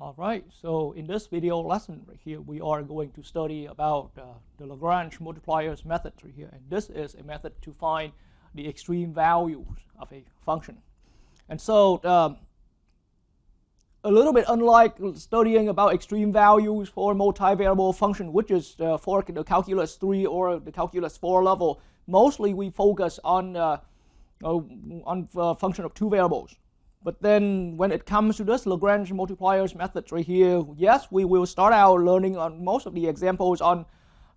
All right, so in this video lesson right here, we are going to study about the Langrange multipliers method right here. And this is a method to find the extreme values of a function. And so a little bit unlike studying about extreme values for multivariable function, which is for the calculus 3 or the calculus 4 level, mostly we focus on function of two variables. But then when it comes to this Langrange multipliers method right here, yes, we will start out learning on most of the examples on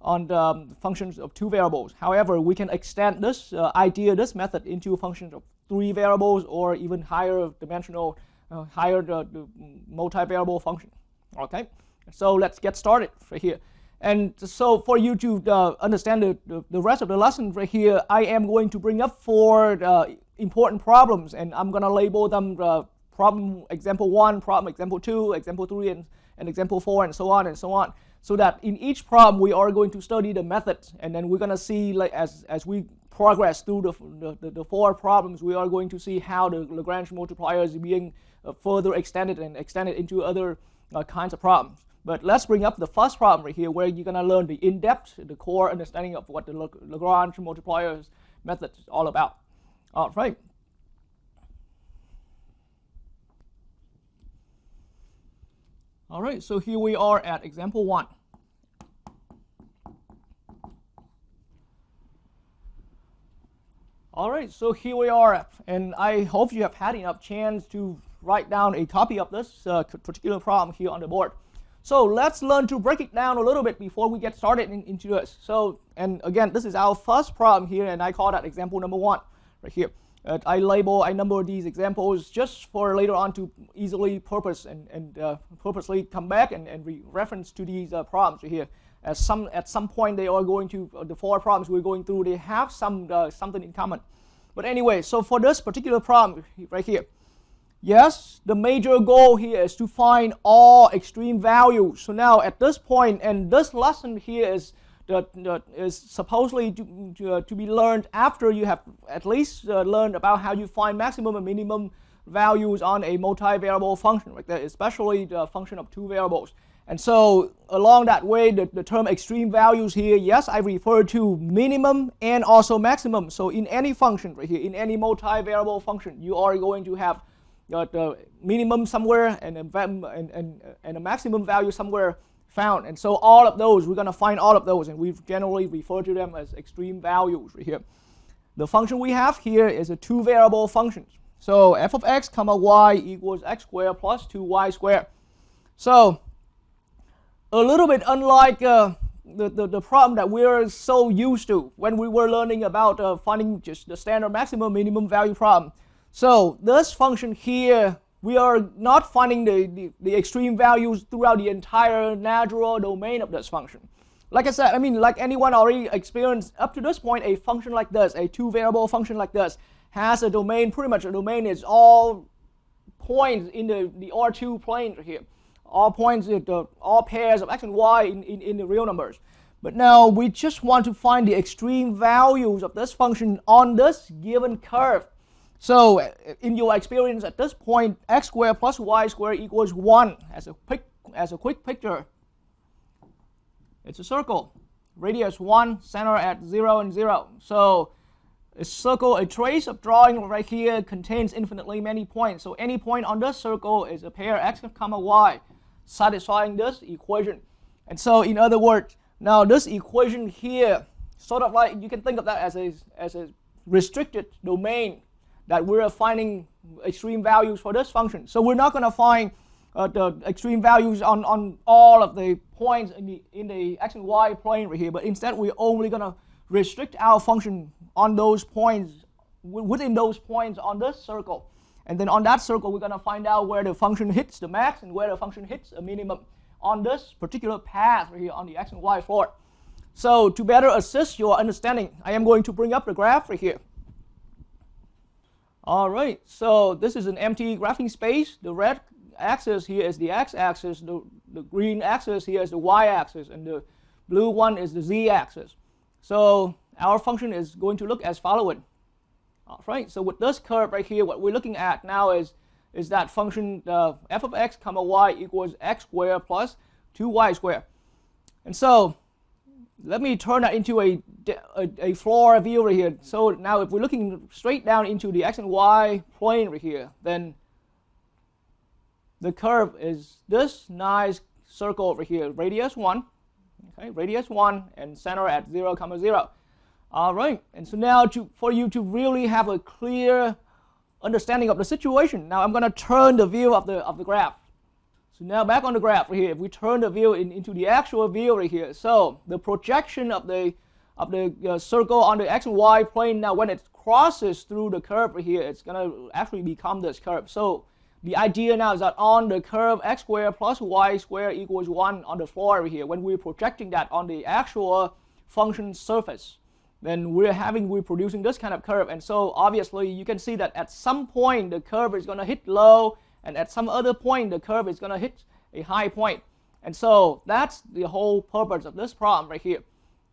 the functions of two variables. However, we can extend this idea, this method, into functions of three variables or even higher dimensional, higher the multivariable function. Okay, so let's get started right here. And so for you to understand the rest of the lesson right here, I am going to bring up four important problems, and I'm going to label them problem example 1, problem example 2, example 3, and example 4, and so on, so that in each problem we are going to study the method, and then we're going to see, like, as we progress through the four problems, we are going to see how the Langrange multiplier is being further extended into other kinds of problems. But let's bring up the first problem right here, where you're going to learn the in-depth, the core understanding of what the Langrange multipliers method is all about. All right. All right, so here we are at example 1. All right, so here we are, and I hope you have had enough chance to write down a copy of this particular problem here on the board. So let's learn to break it down a little bit before we get started into this. So, and again, this is our first problem here, and I call that example number 1 right here. I number these examples just for later on to easily purposely come back and reference to these problems right here. At some point they are going to, the four problems we're going through, they have something in common. But anyway, so for this particular problem right here, yes, the major goal here is to find all extreme values. So now at this point, and this lesson here is supposedly to be learned after you have at least learned about how you find maximum and minimum values on a multivariable function, right there, especially the function of two variables. And so along that way, the term extreme values here, yes, I refer to minimum and also maximum. So in any function right here, in any multivariable function, you are going to have the minimum somewhere and a maximum value somewhere found. And so all of those, we're going to find all of those, and we generally refer to them as extreme values right here. The function we have here is a two variable function. So f of x comma y equals x squared plus 2y squared. So a little bit unlike the problem that we're so used to when we were learning about finding just the standard maximum minimum value problem. So this function here, we are not finding the extreme values throughout the entire natural domain of this function. Like I said, I mean, like anyone already experienced up to this point, a function like this, a two variable function like this, has a domain, pretty much a domain is all points in the R2 plane right here. All points, all pairs of x and y in the real numbers. But now we just want to find the extreme values of this function on this given curve. So in your experience at this point, x squared plus y squared equals 1 as a quick picture. It's a circle, radius 1, center at 0 and 0. So a circle, a trace of drawing right here contains infinitely many points. So any point on this circle is a pair x comma y, satisfying this equation. And so in other words, now this equation here, sort of like, you can think of that as a restricted domain that we're finding extreme values for this function. So we're not going to find the extreme values on all of the points in the x and y plane right here, but instead we're only going to restrict our function on those points, within those points on this circle. And then on that circle, we're going to find out where the function hits the max and where the function hits a minimum on this particular path right here on the x and y floor. So to better assist your understanding, I am going to bring up the graph right here. All right, so this is an empty graphing space. The red axis here is the x-axis, the green axis here is the y-axis, and the blue one is the z-axis. So our function is going to look as following. All right, so with this curve right here, what we're looking at now is is that function f of x comma y equals x squared plus 2y squared. And so let me turn that into a floor view right here. So now if we're looking straight down into the x and y plane right here, then the curve is this nice circle over here, radius 1, okay, radius 1, and center at 0, 0. All right, and so now for you to really have a clear understanding of the situation, now I'm going to turn the view of the graph. So now back on the graph right here, if we turn the view into the actual view right here, so the projection of the circle on the x and y plane, now when it crosses through the curve right here, it's going to actually become this curve. So the idea now is that on the curve x squared plus y squared equals 1 on the floor right here, when we're projecting that on the actual function surface, then we're producing this kind of curve. And so obviously you can see that at some point the curve is going to hit low, and at some other point the curve is going to hit a high point. And so that's the whole purpose of this problem right here.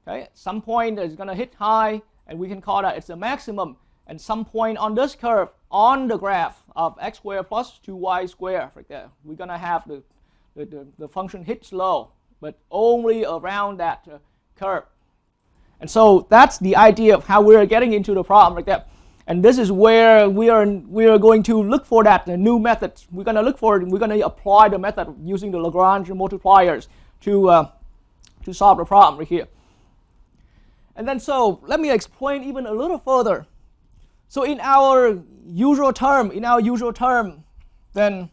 Okay, at some point it's going to hit high, and we can call that it's a maximum. And some point on this curve on the graph of x squared plus 2y squared right there, we're going to have the function hits low, but only around that curve. And so that's the idea of how we're getting into the problem right there. And this is where we are going to look for that new method. We're going to apply the method using the Langrange multipliers to solve the problem right here. And then so let me explain even a little further. So in our usual term, then,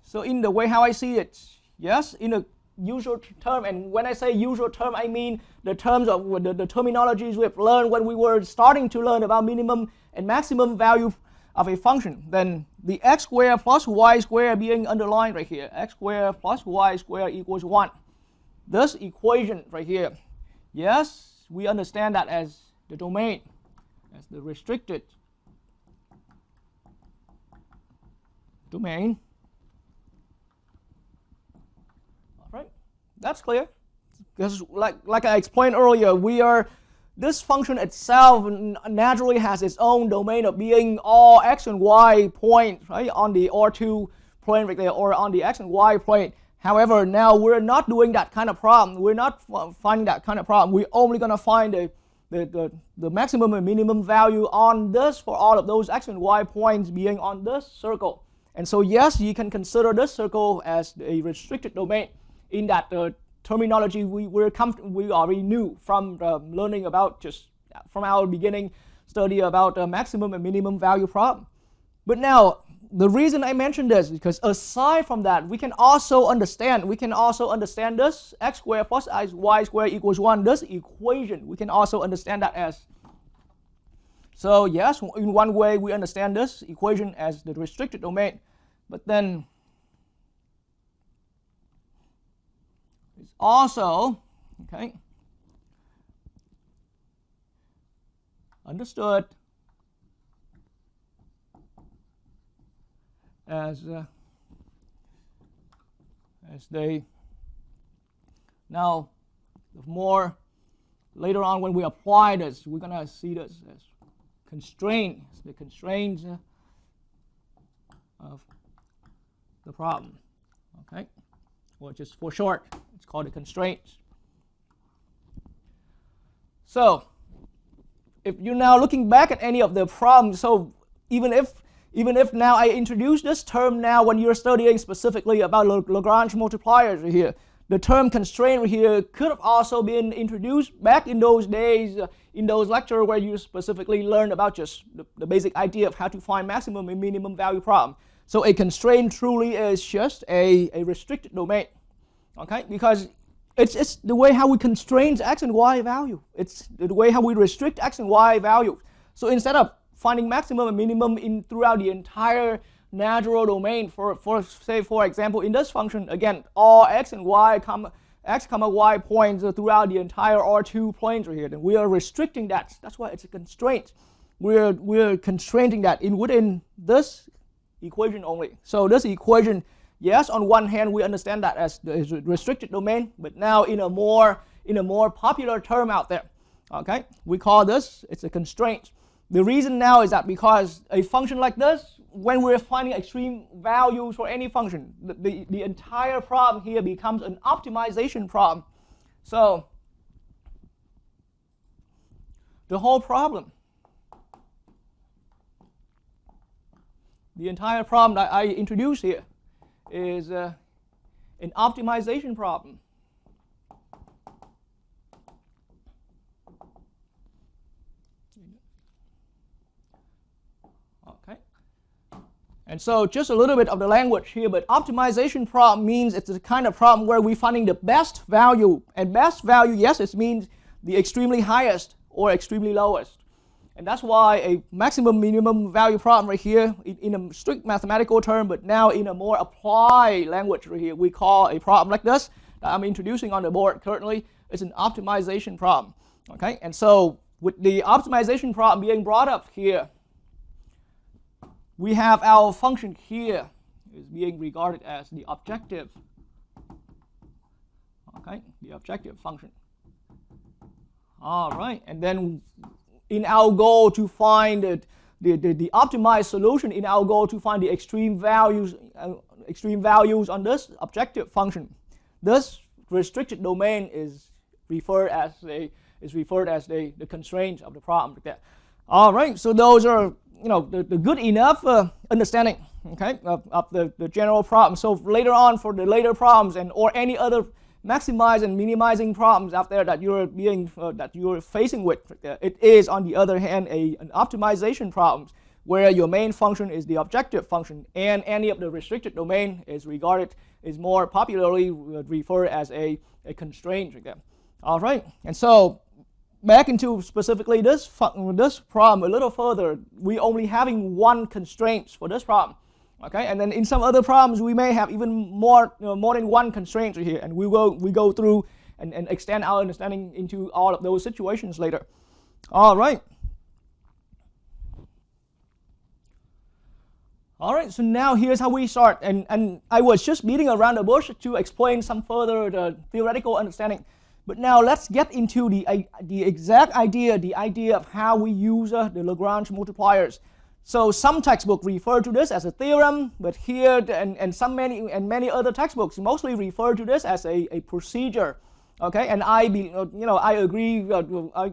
so in the way how I see it, yes, in a usual term, and when I say usual term, I mean the terms of the terminologies we've learned when we were starting to learn about minimum and maximum value of a function. Then the x squared plus y squared being underlined right here, x squared plus y squared equals 1. This equation right here, yes, we understand that as the domain, as the restricted domain. All right, that's clear. Because like I explained earlier, this function itself naturally has its own domain of being all x and y points, right, on the R2 plane right there, or on the x and y plane. However, now we're not doing that kind of problem. We're not finding that kind of problem. We're only going to find the maximum and minimum value on this for all of those x and y points being on this circle. And so yes, you can consider this circle as a restricted domain in that terminology we already knew from learning about, just from our beginning study about the maximum and minimum value problem. But now the reason I mentioned this is because aside from that, we can also understand this x squared plus y squared equals 1, this equation. We can also understand that as, so yes, in one way we understand this equation as the restricted domain, but then it's also, okay, understood as they, now more later on when we apply this, we're going to see this as constraint, the constraints of the problem, okay, or just for short, it's called the constraints. So if you're now looking back at any of the problems, so even if now I introduce this term now when you're studying specifically about Langrange multipliers here, the term constraint here could have also been introduced back in those days, in those lectures where you specifically learned about just the basic idea of how to find maximum and minimum value problem. So a constraint truly is just a restricted domain, okay? Because it's the way how we constrain x and y value. It's the way how we restrict x and y value. So instead of finding maximum and minimum throughout the entire natural domain, for example, in this function, again, all x and y, x comma y points throughout the entire R2 planes right here, then we are restricting that. That's why it's a constraint. We're constraining that within this equation only. So this equation, yes, on one hand we understand that as the restricted domain, but now in a more popular term out there, okay, we call this, it's a constraint. The reason now is that because a function like this, when we're finding extreme values for any function, the entire problem here becomes an optimization problem. So the whole problem, the entire problem that I introduced here is an optimization problem. Okay. And so just a little bit of the language here, but optimization problem means it's the kind of problem where we're finding the best value. And best value, yes, it means the extremely highest or extremely lowest. And that's why a maximum minimum value problem right here, in a strict mathematical term, but now in a more applied language right here, we call a problem like this that I'm introducing on the board currently, is an optimization problem. Okay, and so with the optimization problem being brought up here, we have our function here is being regarded as the objective. Okay, the objective function. All right, and then in our goal to find the optimized solution, in our goal to find the extreme values on this objective function, this restricted domain is referred as the constraints of the problem. Like that. All right, so those are the good enough understanding, okay, of the general problem. So later on, for the later problems or any other maximize and minimizing problems out there that you're facing with, it is on the other hand an optimization problem where your main function is the objective function, and any of the restricted domain is more popularly referred as a constraint. All right, and so back into specifically this problem a little further, we only having one constraint for this problem. Okay, and then in some other problems we may have even more than one constraint here, and we go through and extend our understanding into all of those situations later. All right. All right, so now here's how we start, and I was just beating around the bush to explain some further the theoretical understanding. But now let's get into the exact idea, the idea of how we use the Langrange multipliers. So some textbooks refer to this as a theorem, but here and many other textbooks mostly refer to this as a procedure. Okay, and I agree. I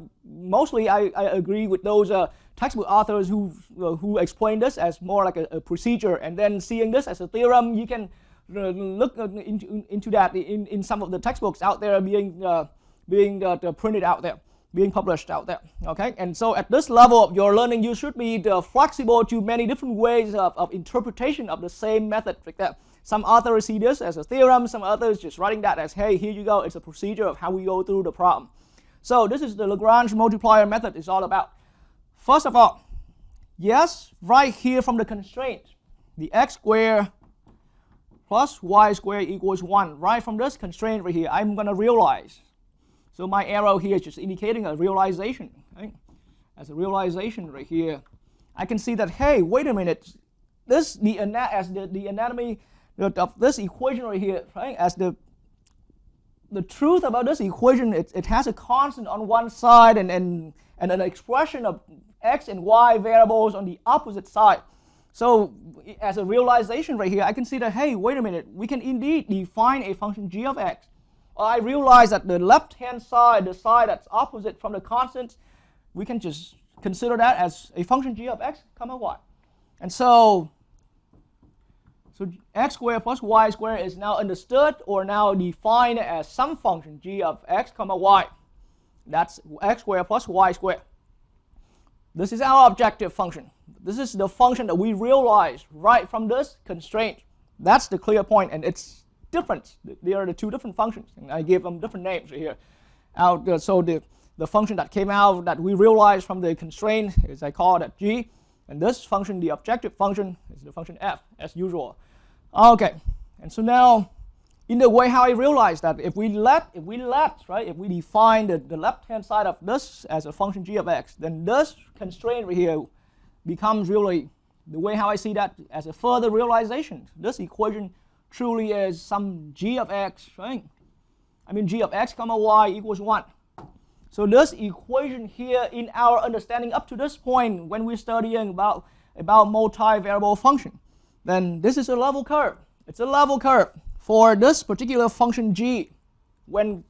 agree with those textbook authors who explain this as more like a procedure, and then seeing this as a theorem, you can look into that in some of the textbooks out there being printed out there, being published out there. Okay, and so at this level of your learning, you should be flexible to many different ways of interpretation of the same method like that. Some authors see this as a theorem, some others just writing that as, hey, here you go, it's a procedure of how we go through the problem. So this is the Langrange multiplier method is all about. First of all, yes, right here from the constraint, the x squared plus y squared equals 1. Right from this constraint right here, I'm going to realize. So my arrow here is just indicating a realization. Okay? As a realization right here, I can see that, hey, wait a minute, the anatomy of this equation right here, right? As the truth about this equation, it has a constant on one side and an expression of x and y variables on the opposite side. So as a realization right here, I can see that, hey, wait a minute, we can indeed define a function g of x. I realize that the left-hand side, the side that's opposite from the constants, we can just consider that as a function g of x comma y. And so x squared plus y squared is now understood or now defined as some function g of x comma y. That's x squared plus y squared. This is our objective function. This is the function that we realize right from this constraint. That's the clear point, and it's different. They are the two different functions, and I gave them different names right here. So the function that came out that we realized from the constraint is, I call that g, and this function, the objective function, is the function f, as usual. Okay, and so now in the way how I realize that if we define the left-hand side of this as a function g of x, then this constraint right here becomes really the way how I see that as a further realization. This equation truly is some g of x, right? I mean g of x comma y equals 1. So this equation here, in our understanding up to this point, when we're studying about about multivariable function, then this is a level curve. It's a level curve for this particular function g when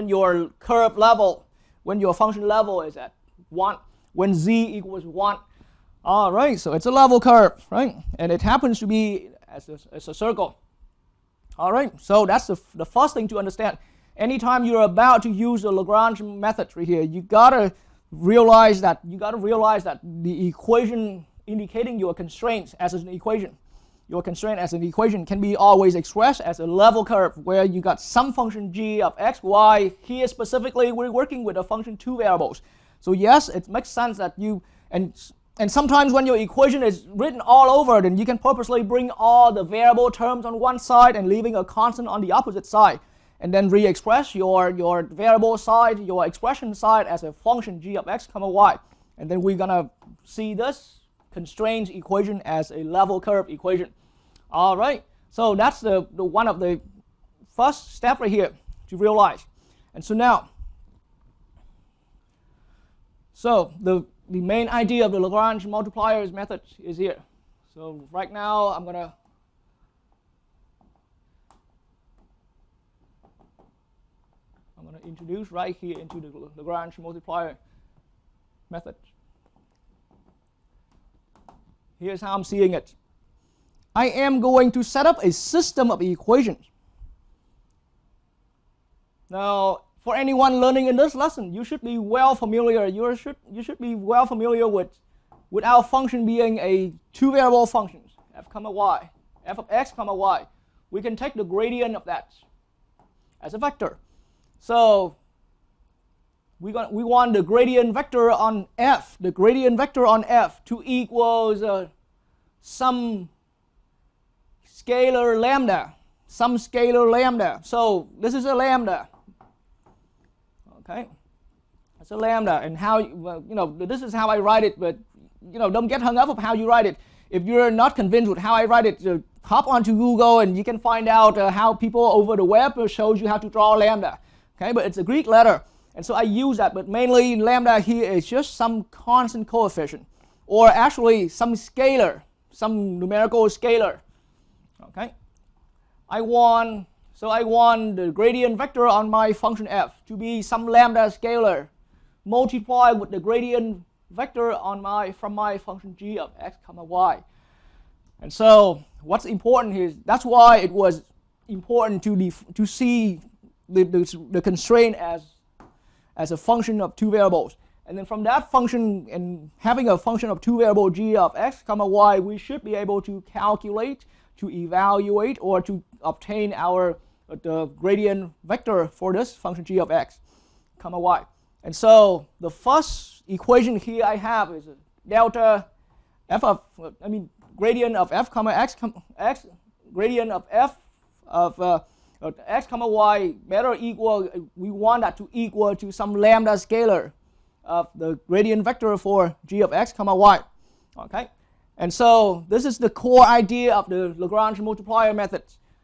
your curve level, when your function level is at 1, when z equals 1. All right, so it's a level curve, right? And it happens to be as a circle. All right, so that's the first thing to understand. Anytime you're about to use the Lagrange method right here, you gotta realize that the equation indicating your constraints as an equation, your constraint as an equation can be always expressed as a level curve where you got some function g of x, y. Here specifically, we're working with a function 2 variables. So yes, it makes sense that you and sometimes when your equation is written all over, then you can purposely bring all the variable terms on one side and leaving a constant on the opposite side, and then re-express your variable side, your expression side as a function g of x comma y. And then we're gonna see this constraints equation as a level curve equation. All right, so that's the one of the first step right here to realize. And so now, the main idea of the Lagrange multipliers method is here. So right now I'm gonna introduce right here into the Lagrange multiplier method. Here's how I'm seeing it. I am going to set up a system of equations. Now, for anyone learning in this lesson, you should be well familiar. You should be well familiar with our function being a 2 variable functions, f comma y, f of x comma y. We can take the gradient of that as a vector. So we want the gradient vector on f, to equals some scalar lambda, So this is a lambda. Okay, it's a lambda, and how this is how I write it. But don't get hung up on how you write it. If you're not convinced with how I write it, hop onto Google and you can find out how people over the web shows you how to draw lambda. Okay, but it's a Greek letter, and so I use that. But mainly lambda here is just some constant coefficient, or actually some scalar, some numerical scalar. Okay, I want the gradient vector on my function f to be some lambda scalar multiplied with the gradient vector on from my function g of x comma y. And so what's important here is that's why it was important to see the constraint as a function of 2 variables. And then from that function, and having a function of 2 variable g of x comma y, we should be able to calculate, to evaluate, or to obtain the gradient vector for this function g of x comma y. And so the first equation here I have is delta f of, gradient of f comma x, gradient of f of x comma y better equal, we want that to equal to some lambda scalar of the gradient vector for g of x comma y. Okay, and so this is the core idea of the Lagrange multiplier method.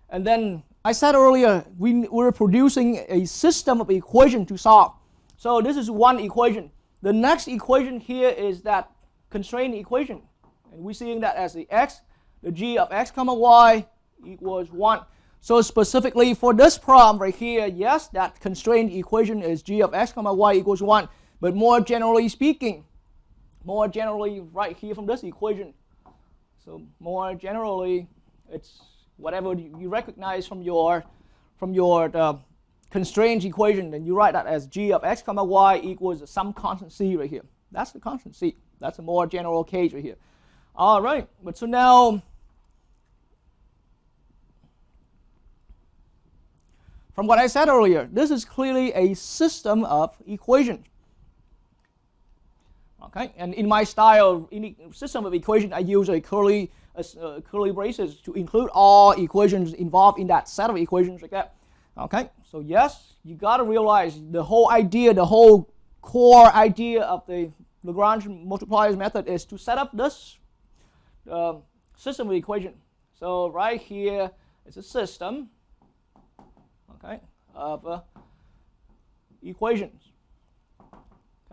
And then I said earlier we're producing a system of equation to solve. So this is one equation. The next equation here is that constraint equation, and we're seeing that as the g of x comma y equals 1. So specifically for this problem right here, yes, that constraint equation is g of x comma y equals 1. But more generally speaking, right here from this equation, so more generally, it's whatever you recognize from your constraint equation, then you write that as g of x comma y equals some constant c right here. That's the constant c. That's a more general case right here. All right, but so now, from what I said earlier, this is clearly a system of equations. Okay, and in my style, in system of equations, I use a curly braces to include all equations involved in that set of equations like that. Okay, so yes, you got to realize the whole idea, the whole core idea of the Lagrange multipliers method is to set up this system of equation. So right here is a system, okay, of equations.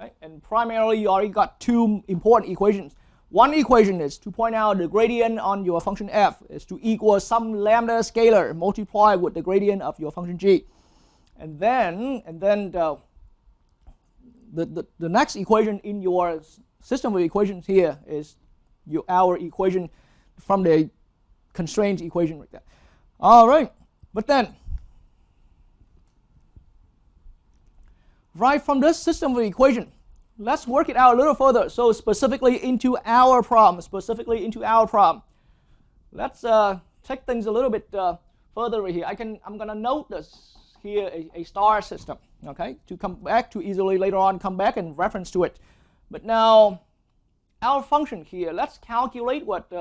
Okay, and primarily you already got 2 important equations. one equation is to point out the gradient on your function f is to equal some lambda scalar multiplied with the gradient of your function g. And then the next equation in your system of equations here is our equation from the constraints equation right there. All right, but then right from this system of equation, let's work it out a little further. So specifically into our problem, let's take things a little bit further right here. I'm going to note this here a star system, okay, to come back to easily later on come back and reference to it. But now our function here, let's calculate what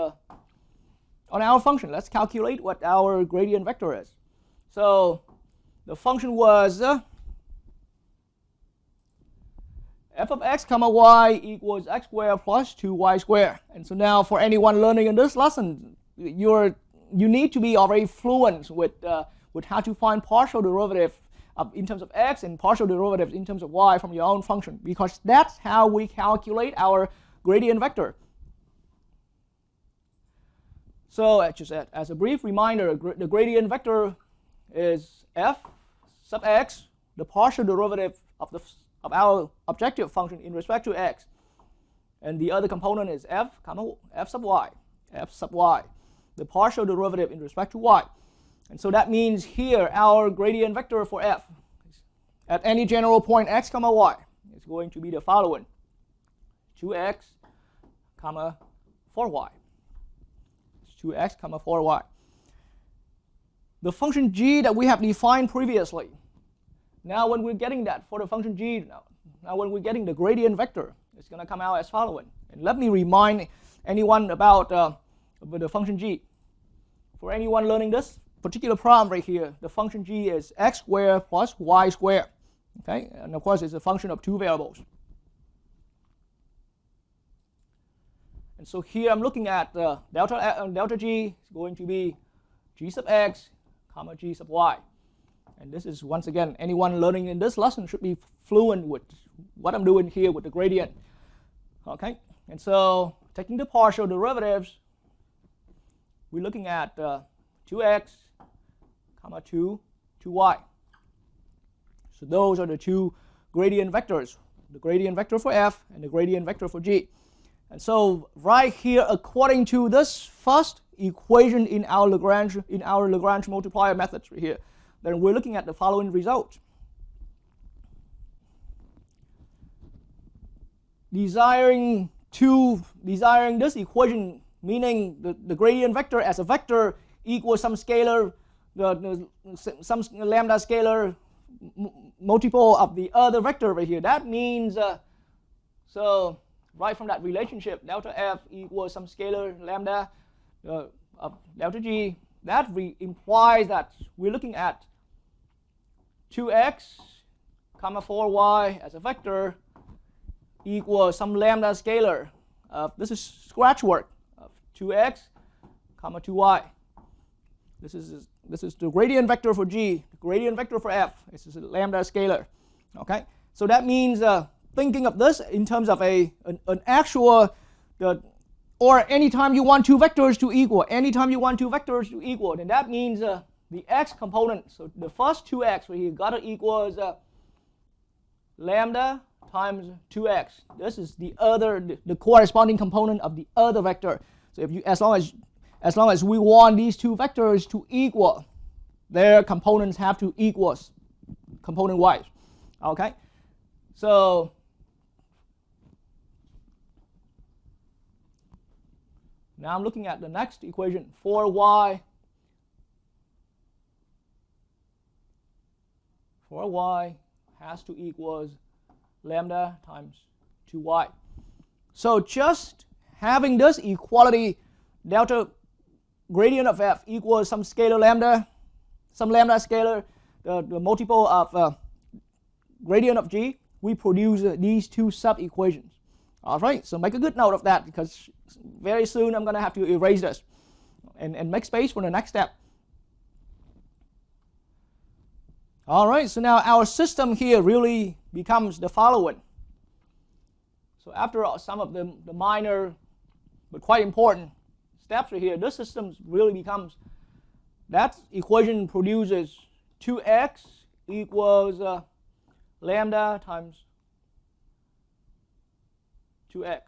on our function, let's calculate what our gradient vector is. So the function was f of x comma y equals x squared plus 2y squared. And so now for anyone learning in this lesson, you need to be already fluent with how to find partial derivative in terms of x and partial derivatives in terms of y from your own function, because that's how we calculate our gradient vector. So just as a brief reminder, the gradient vector is f sub x, the partial derivative of our objective function in respect to x, and the other component is f sub y, the partial derivative in respect to y. And so that means here our gradient vector for f at any general point x comma y is going to be the following: 2x comma 4y. 2x comma 4y. The function g that we have defined previously. Now when we're getting that for the function g, now when we're getting the gradient vector, it's going to come out as following. And let me remind anyone about the function g. For anyone learning this particular problem right here, the function g is x squared plus y squared. Okay, and of course it's a function of two variables. And so here I'm looking at delta g is going to be g sub x comma g sub y. And this is, once again, anyone learning in this lesson should be fluent with what I'm doing here with the gradient. Okay, and so taking the partial derivatives, we're looking at 2x comma 2y. So those are the two gradient vectors, the gradient vector for f and the gradient vector for g. And so right here, according to this first equation in our Lagrange multiplier methods right here, then we're looking at the following result. Desiring this equation, meaning the gradient vector as a vector equals some scalar, some lambda scalar multiple of the other vector right here. That means, so right from that relationship, delta f equals some scalar lambda of delta g, that implies that we're looking at 2x comma 4y as a vector equals some lambda scalar. This is scratch work of 2x comma 2y. This is the gradient vector for g, the gradient vector for f. This is a lambda scalar. Okay, so that means thinking of this in terms of an actual, or anytime you want two vectors to equal, then that means the x component, so the first 2x where you got to equals lambda times 2x. This is the corresponding component of the other vector. So if you, as long as we want these two vectors to equal, their components have to equal component wise. Okay, so now I'm looking at the next equation, 4y has to equals lambda times 2y. So just having this equality, delta gradient of f equals some scalar lambda, some lambda scalar, the multiple of gradient of g, we produce these two sub-equations. All right, so make a good note of that, because very soon I'm going to have to erase this and make space for the next step. All right, so now our system here really becomes the following. So after some of the minor but quite important steps right here. This system really becomes, that equation produces 2x equals lambda times 2x.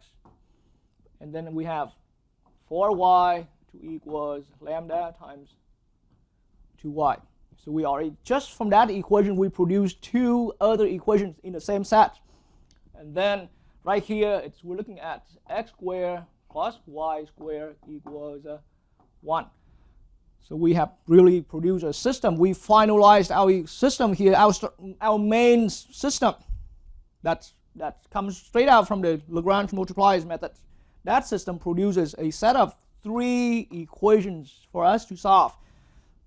And then we have 4y to equals lambda times 2y. So we already, just from that equation, we produce two other equations in the same set. And then right here, we're looking at x squared plus y squared equals 1. So we have really produced a system. We finalized our system here, our main system that comes straight out from the Langrange multipliers method. That system produces a set of 3 equations for us to solve.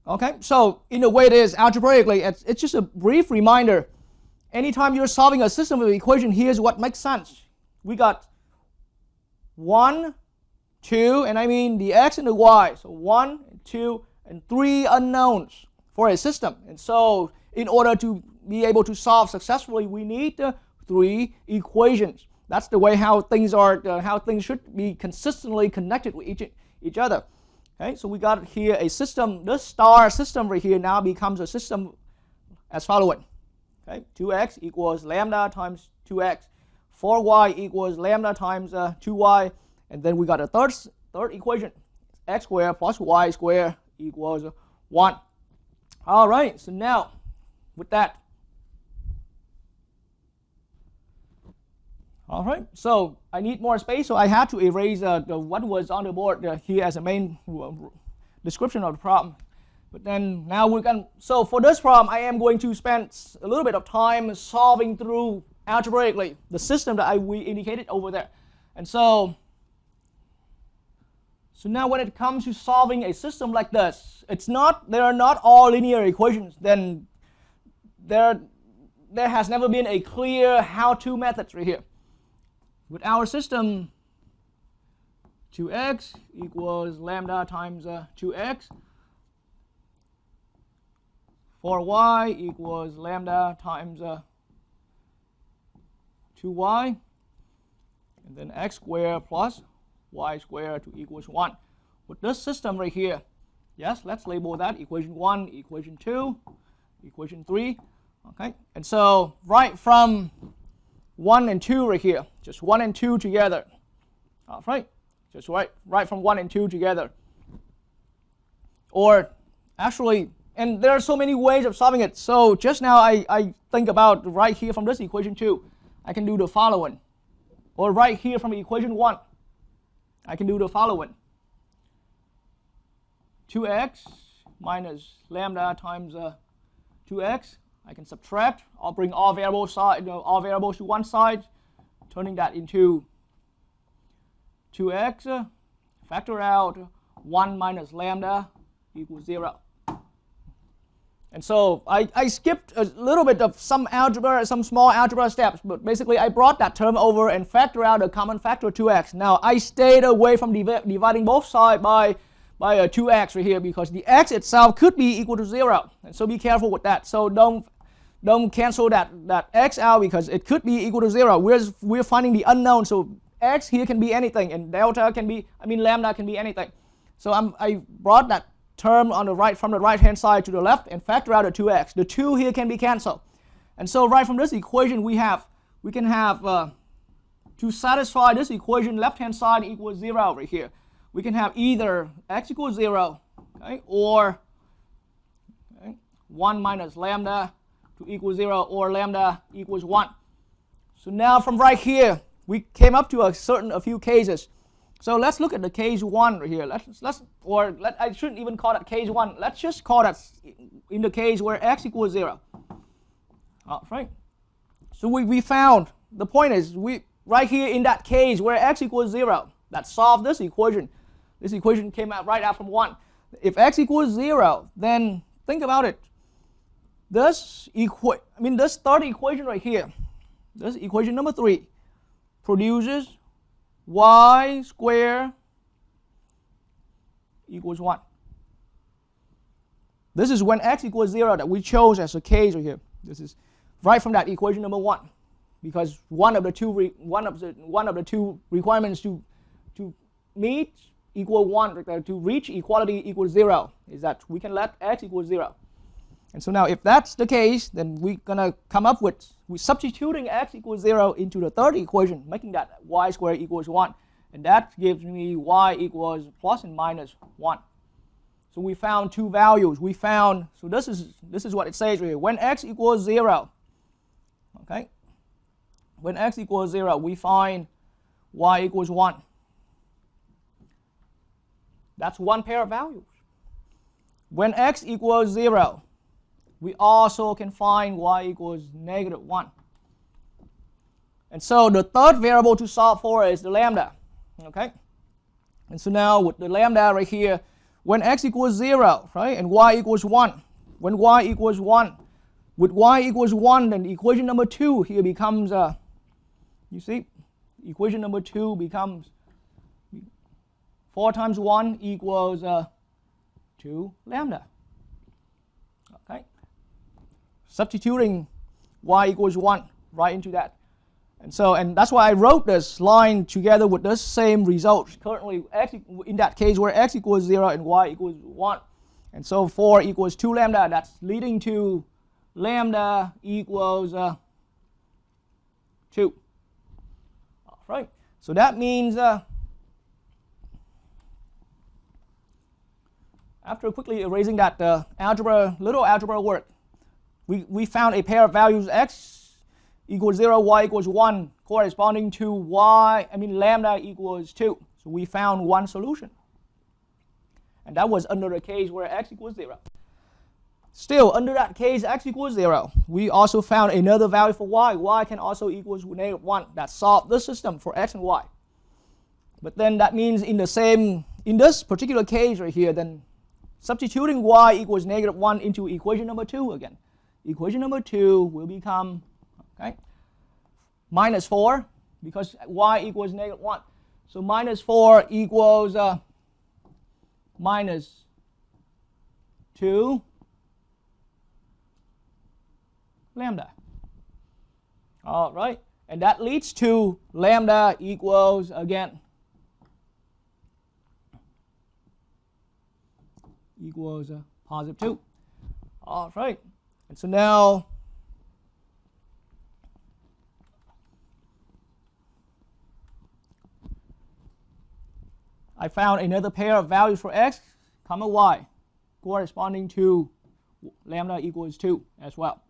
Okay, so in a way it is algebraically, it's just a brief reminder. Anytime you're solving a system of equation, here's what makes sense. We got 1, 2, and I mean the x and the y. So 1, 2, and 3 unknowns for a system. And so in order to be able to solve successfully, we need 3 equations. That's the way how things are, how things should be consistently connected with each other. Okay, so we got here a system. This star system right here now becomes a system as following. Okay, 2x equals lambda times 2x. 4y equals lambda times 2y. And then we got a third equation. X squared plus y squared equals 1. All right, so now with that. All right, so I need more space, so I had to erase what was on the board here as a main description of the problem. But then now we're going to, so for this problem, I am going to spend a little bit of time solving through algebraically the system that we indicated over there. And so now when it comes to solving a system like this, they are not all linear equations. Then there has never been a clear how-to method right here. With our system, 2x equals lambda times 2x. 4y equals lambda times 2y. And then x squared plus y squared to equals 1. With this system right here, yes, let's label that equation 1, equation 2, equation 3. Okay, and so right from 1 and 2 right here, just 1 and 2 together. All right, just right from 1 and 2 together. Or actually, and there are so many ways of solving it. So just now I think about right here from this equation 2, I can do the following. Or right here from equation 1, I can do the following. 2x minus lambda times 2x. I can subtract. I'll bring all variables to one side, turning that into 2x. Factor out 1 minus lambda equals 0. And so I skipped a little bit of some small algebra steps, but basically I brought that term over and factor out a common factor 2x. Now I stayed away from dividing both sides by a 2x right here because the x itself could be equal to 0. And so be careful with that. So don't cancel that x out because it could be equal to 0. We're finding the unknown, so x here can be anything, and delta can be, lambda can be anything. So I brought that term on the right, from the right hand side to the left, and factor out a 2x. The 2 here can be cancelled. And so right from this equation we can have to satisfy this equation, left hand side equals 0 right here. We can have either x equals 0, okay, or 1 minus lambda to equal 0, or lambda equals 1. So now from right here, we came up to a few cases. So let's look at the case 1 right here. I shouldn't even call that case 1. Let's just call that in the case where x equals 0. All right. So we found, the point is, right here in that case where x equals 0, that solved this equation. This equation came out right out from 1. If x equals 0, then think about it. This third equation right here, this equation number 3, produces y squared equals 1. This is when x equals 0 that we chose as a case right here. This is right from that equation number 1, because one of the two requirements to meet equal 1, to reach equality equals 0, is that we can let x equal 0. And so now if that's the case, then we're going to come up with, we're substituting x equals 0 into the third equation, making that y squared equals 1. And that gives me y equals plus and minus 1. So we found two values. We found, so this is what it says here. When x equals 0, okay, when x equals 0, we find y equals 1. That's one pair of values. When x equals 0, we also can find y equals negative 1. And so the third variable to solve for is the lambda. Okay? And so now with the lambda right here, when x equals 0, right, and y equals 1, when y equals 1, with y equals 1, then the equation number 2 here becomes, you see, equation number 2 becomes 4 times 1 equals 2 lambda. Okay? Substituting y equals 1 right into that. And so, and that's why I wrote this line together with this same result. Currently, x, in that case where x equals 0 and y equals 1. And so 4 equals 2 lambda. That's leading to lambda equals 2. All right. So that means, after quickly erasing that little algebra work, we found a pair of values x equals 0, y equals 1, corresponding to lambda equals 2. So we found one solution. And that was under the case where x equals 0. Still, under that case, x equals 0, we also found another value for y. Y can also equals negative 1. That solved the system for x and y. But then that means in this particular case right here, then substituting y equals negative 1 into equation number 2 again. Equation number 2 will become, okay, minus 4, because y equals negative 1. So minus 4 equals minus 2 lambda. All right, and that leads to lambda equals, again, equals positive 2. All right, and so now I found another pair of values for x, comma y, corresponding to lambda equals 2 as well.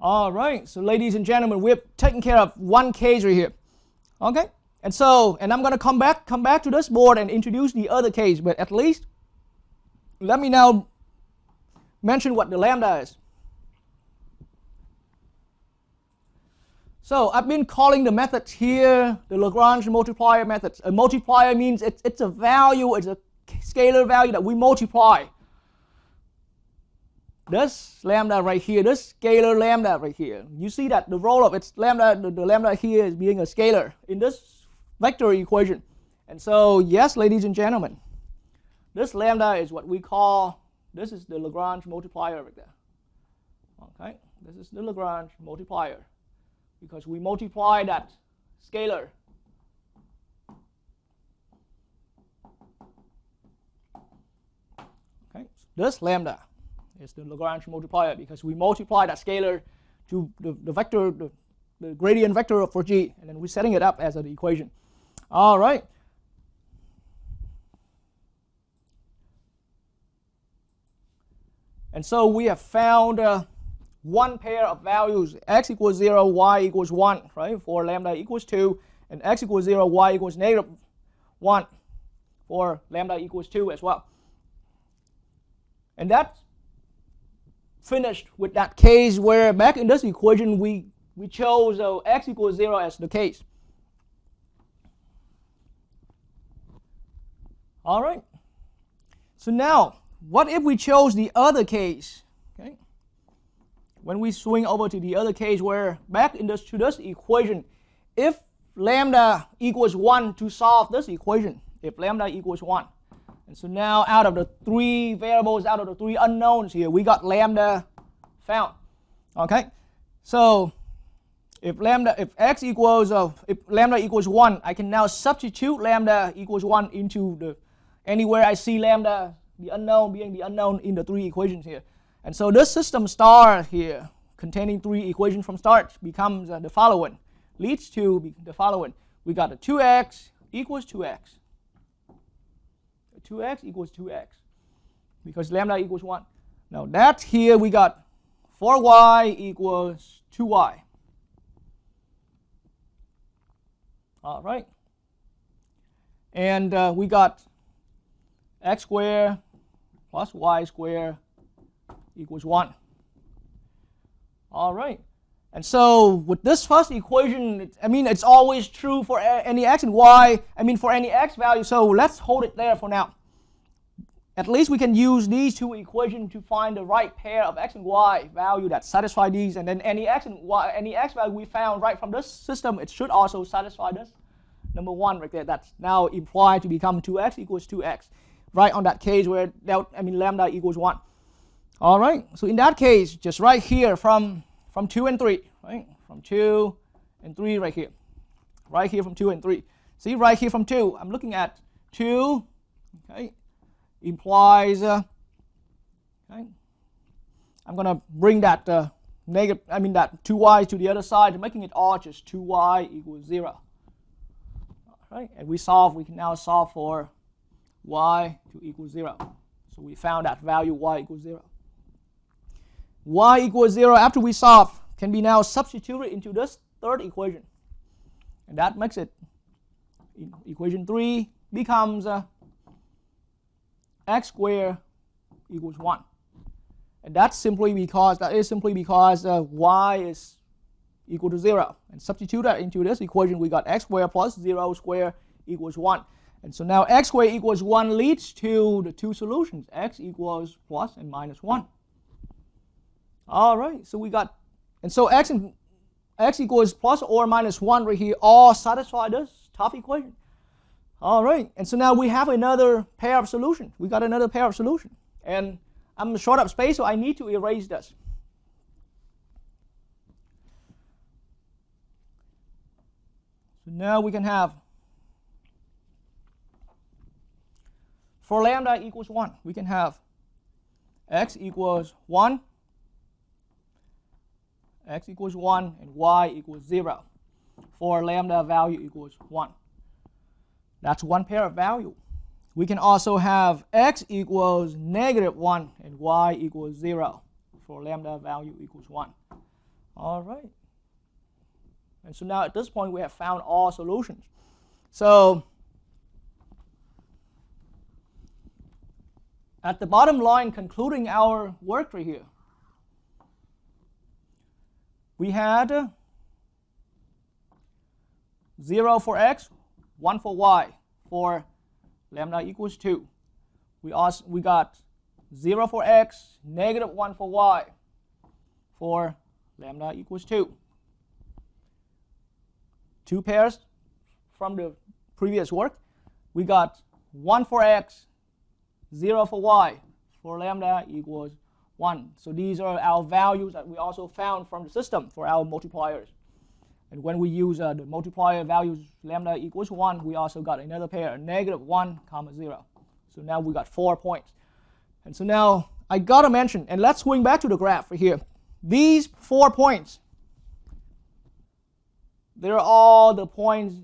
All right, so ladies and gentlemen, we've taken care of one case right here. Okay, and so, and I'm going to come back to this board and introduce the other case, but at least let me now mention what the lambda is. So I've been calling the methods here the Langrange multiplier methods. A multiplier means it's a value, it's a scalar value that we multiply. This lambda right here, this scalar lambda right here. You see that the role of its lambda, the lambda here is being a scalar in this vector equation. And so, yes, ladies and gentlemen, this lambda is what we call, this is the Langrange multiplier right there. Okay, this is the Langrange multiplier, because we multiply that scalar. Okay, this lambda is the Langrange multiplier because we multiply that scalar to the vector, the gradient vector for g, and then we're setting it up as an equation. All right. And so we have found one pair of values, x equals 0, y equals 1, right, for lambda equals 2, and x equals 0, y equals negative 1 for lambda equals 2 as well. And that's finished with that case where back in this equation we chose x equals 0 as the case. All right. So now, what if we chose the other case? Okay. When we swing over to the other case where back in this equation, if lambda equals 1 to solve this equation, if lambda equals 1. And so now out of the 3 variables, out of the 3 unknowns here, we got lambda found. Okay. So if x equals if lambda equals 1, I can now substitute lambda equals 1 into the anywhere I see lambda, the unknown being the unknown in the 3 equations here. And so this system star here, containing 3 equations from start, becomes the following, leads to the following. We got a 2x equals 2x. 2x equals 2x, because lambda equals 1. Now that here we got 4y equals 2y. All right. And we got x squared plus y squared equals 1. All right. And so with this first equation, it's always true for any x and y, for any x value. So let's hold it there for now. At least we can use these 2 equations to find the right pair of x and y value that satisfy these, and then any x and y, any x value we found right from this system, it should also satisfy this. Number 1 right there, that's now implied to become 2x equals 2x, right on that case where lambda equals 1. All right, so in that case, just right here from 2 and 3, right? From 2 and 3 right here. Right here from 2 and 3. See, right here from 2, I'm looking at 2, okay, implies, okay, I'm going to bring that that 2y to the other side, making it all just 2y equals 0. All right, and we can now solve for y to equal 0. So we found that value y equals 0. Y equals 0, after we solve, can be now substituted into this third equation. And that makes it, equation 3 becomes x squared equals 1. And that is simply because y is equal to 0. And substitute that into this equation, we got x squared plus 0 squared equals 1. And so now x squared equals 1 leads to the 2 solutions, x equals plus and minus 1. All right, so we got, and so x equals plus or minus 1 right here all satisfy this top equation. All right, and so now we have another pair of solutions. We got another pair of solutions. And I'm short of space, so I need to erase this. So now we can have, for lambda equals 1, we can have x equals 1, x equals 1, and y equals 0 for lambda value equals 1. That's one pair of value. We can also have x equals negative 1 and y equals 0 for lambda value equals 1. All right. And so now at this point we have found all solutions. So at the bottom line, concluding our work right here, we had 0 for x, 1 for y for lambda equals 2. We got 0 for x, negative 1 for y for lambda equals 2. 2 pairs from the previous work. We got 1 for x, 0 for y for lambda equals 1. So these are our values that we also found from the system for our multipliers. And when we use the multiplier values lambda equals 1, we also got another pair, negative 1, 0. So now we got 4 points. And so now I got to mention, and let's swing back to the graph right here. These 4 points, they're all the points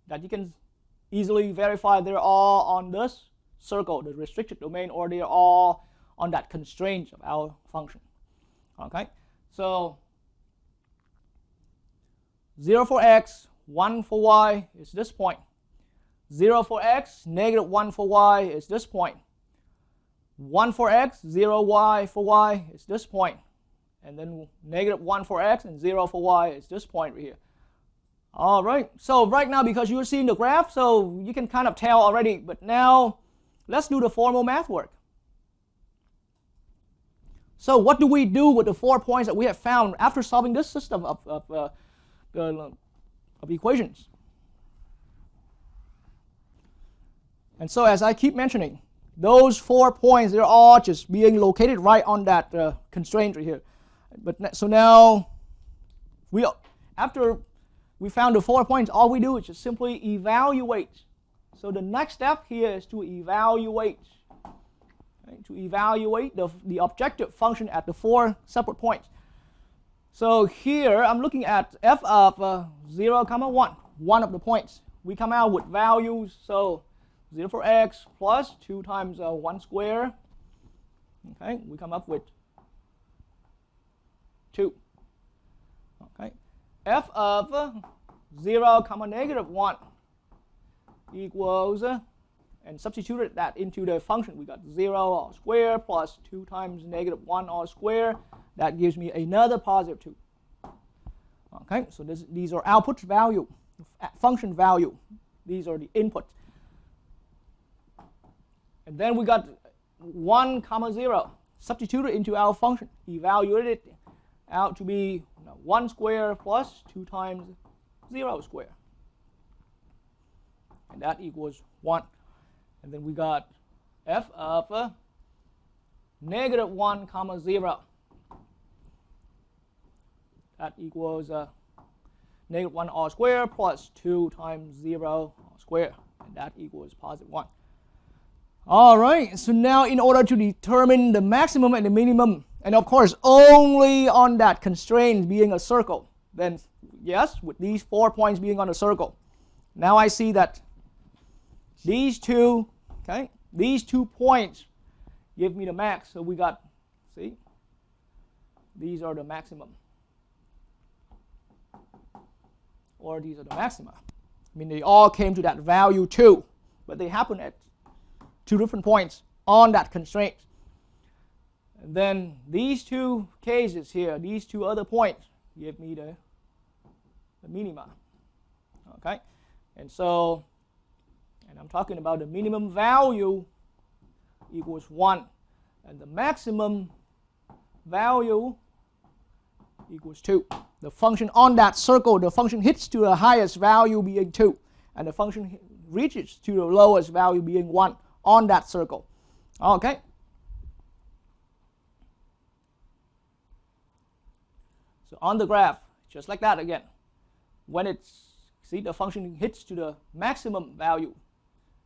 that you can easily verify they're all on this circle, the restricted domain, or they're all on that constraint of our function. Okay, so 0 for x, 1 for y is this point. 0 for x, negative 1 for y is this point. 1 for x, 0 y for y is this point. And then negative 1 for x and 0 for y is this point right here. All right, so right now because you're seeing the graph, so you can kind of tell already, but now let's do the formal math work. So what do we do with the 4 points that we have found after solving this system of equations? And so as I keep mentioning, those 4 points, they're all just being located right on that constraint right here. But so now, after we found the 4 points, all we do is just simply evaluate. So the next step here is to evaluate. Right? To evaluate the objective function at the 4 separate points. So here I'm looking at f of 0, 1, one of the points. We come out with values, so 0 for x plus 2 times 1 square. Okay, we come up with 2. Okay, f of 0, negative 1 equals, and substituted that into the function. We got 0 all square plus 2 times negative 1 all square. That gives me another positive 2. Okay, so these are output value, function value. These are the inputs. And then we got 1, 0 substituted into our function. Evaluated it out to be 1 square plus 2 times 0 square. And that equals 1. And then we got f of negative 1, 0. That equals negative 1 all square plus 2 times 0 all square. And that equals positive 1. All right, so now in order to determine the maximum and the minimum, and of course only on that constraint being a circle, then yes, with these 4 points being on a circle, now I see that these two points give me the max. So we got, see, these are the maximum, or these are the maxima. I mean, they all came to that value 2, but they happen at 2 different points on that constraint. And then these 2 cases here, these 2 other points, give me the minima. Okay, and so, and I'm talking about the minimum value equals 1, and the maximum value equals 2. The function on that circle, the function hits to the highest value being 2, and the function reaches to the lowest value being 1 on that circle. Okay. So on the graph, just like that again, when it's, see, the function hits to the maximum value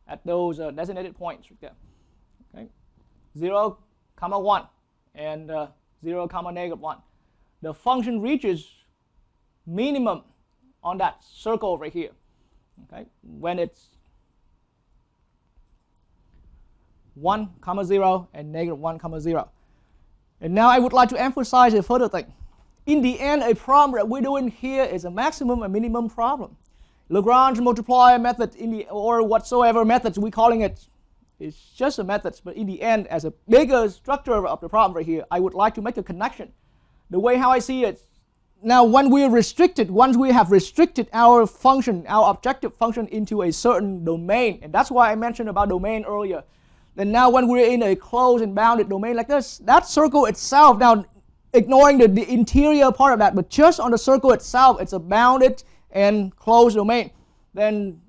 at those designated points right there. Okay. 0, 1, and 0, negative 1. The function reaches minimum on that circle right here. Okay, when it's 1, 0 and negative 1, 0. And now I would like to emphasize a further thing. In the end, a problem that we're doing here is a maximum and minimum problem. Langrange multiplier method, or whatsoever methods we're calling it, is just a method. But in the end, as a bigger structure of the problem right here, I would like to make a connection. The way how I see it, now when we are restricted, once we have restricted our function, our objective function into a certain domain, and that's why I mentioned about domain earlier, then now when we're in a closed and bounded domain like this, that circle itself, now ignoring the interior part of that, but just on the circle itself, it's a bounded and closed domain. Then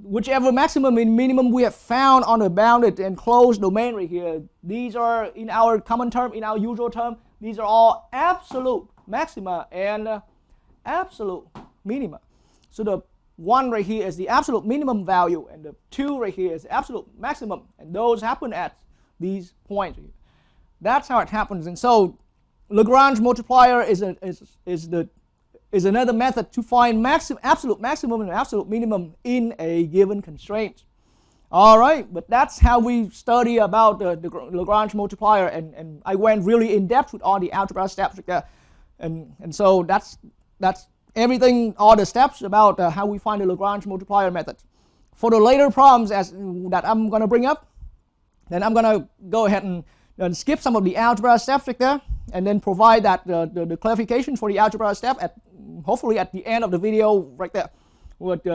whichever maximum and minimum we have found on a bounded and closed domain right here, these are, in our common term, in our usual term, these are all absolute maxima and absolute minima. So the 1 right here is the absolute minimum value, and the 2 right here is the absolute maximum, and those happen at these points. That's how it happens. And so Langrange multiplier is another method to find absolute maximum and absolute minimum in a given constraint. All right, but that's how we study about the Langrange multiplier, and I went really in depth with all the algebra steps like that, and so that's everything, all the steps about how we find the Langrange multiplier method. For the later problems that I'm going to bring up, then I'm going to go ahead and skip some of the algebra steps like that, and then provide that the clarification for the algebra step hopefully at the end of the video right there.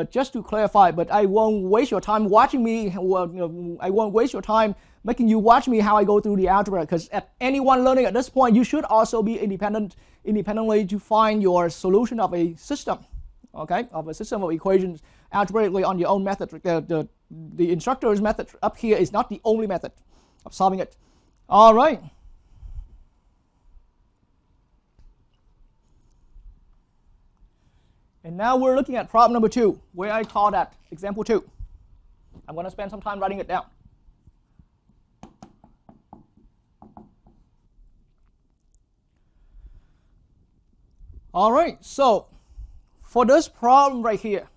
Just to clarify, but I won't waste your time watching me. I won't waste your time making you watch me how I go through the algebra, because at anyone learning at this point, you should also be independently to find your solution of a system, okay, of a system of equations algebraically on your own method. The instructor's method up here is not the only method of solving it. All right. now we're looking at problem number 2, where I call that example 2. I'm going to spend some time writing it down. All right, so for this problem right here,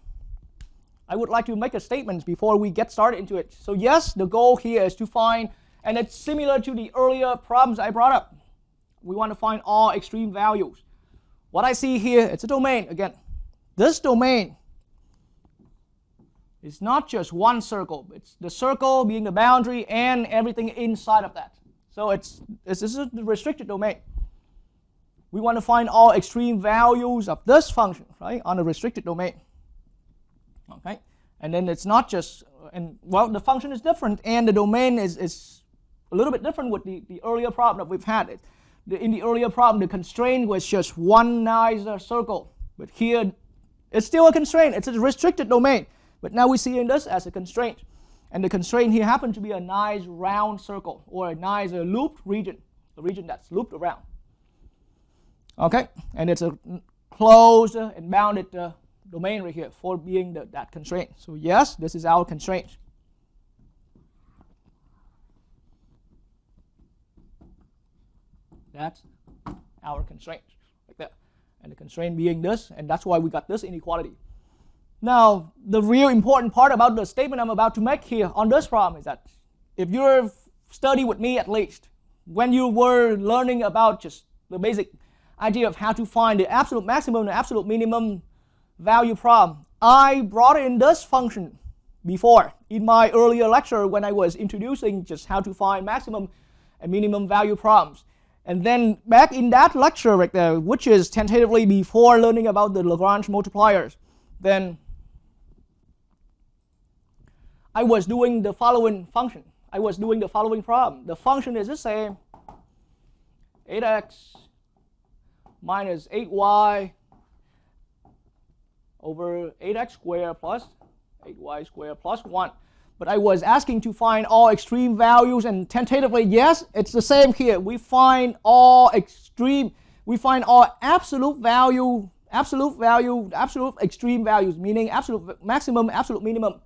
I would like to make a statement before we get started into it. So yes, the goal here is to find, and it's similar to the earlier problems I brought up. We want to find all extreme values. What I see here, it's a domain again. This domain is not just one circle. It's the circle being the boundary and everything inside of that. So this is a restricted domain. We want to find all extreme values of this function, right, on a restricted domain. Okay, and then it's not just, the function is different, and the domain is a little bit different with the earlier problem that we've had. In the earlier problem, the constraint was just one nice circle, but here it's still a constraint. It's a restricted domain, but now we see in this as a constraint, and the constraint here happens to be a nice round circle or a nice looped region, a region that's looped around. Okay, and it's a closed and bounded domain right here for being that constraint. So yes, this is our constraint. That's our constraint, like that. And the constraint being this, and that's why we got this inequality. Now, the real important part about the statement I'm about to make here on this problem is that if you've studied with me at least, when you were learning about just the basic idea of how to find the absolute maximum and the absolute minimum value problem, I brought in this function before in my earlier lecture when I was introducing just how to find maximum and minimum value problems. And then back in that lecture right there, which is tentatively before learning about the Langrange multipliers, then I was doing the following function. I was doing the following problem. The function is the same, 8x minus 8y over 8x squared plus 8y squared plus 1. But I was asking to find all extreme values, and tentatively, yes, it's the same here. We find all extreme, we find all absolute extreme values, meaning absolute maximum, absolute minimum.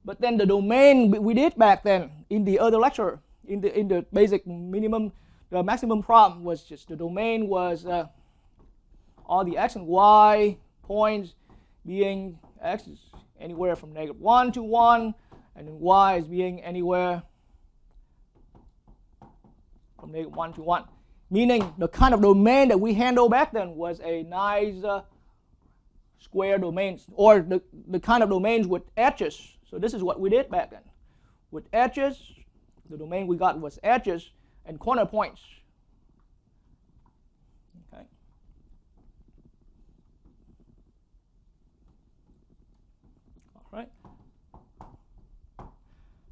But then the domain we did back then in the other lecture, in the basic minimum, the maximum problem was just the domain was all the x and y points being x is anywhere from -1 to 1, and then y is being anywhere from -1 to 1. Meaning the kind of domain that we handled back then was a nice square domains, or the kind of domains with edges. So this is what we did back then. With edges, the domain we got was edges and corner points. Okay. All right.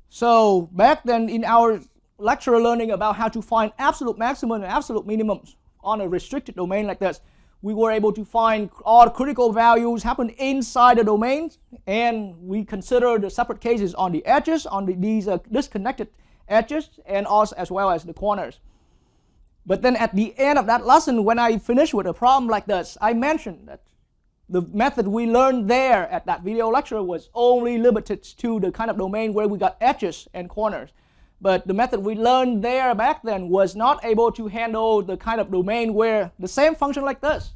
So back then in our lecture learning about how to find absolute maximum and absolute minimums on a restricted domain like this, we were able to find all critical values happen inside the domains, and we consider the separate cases on the edges, on these disconnected edges, and also as well as the corners. But then at the end of that lesson, when I finished with a problem like this, I mentioned that the method we learned there at that video lecture was only limited to the kind of domain where we got edges and corners. But the method we learned there back then was not able to handle the kind of domain where the same function like this.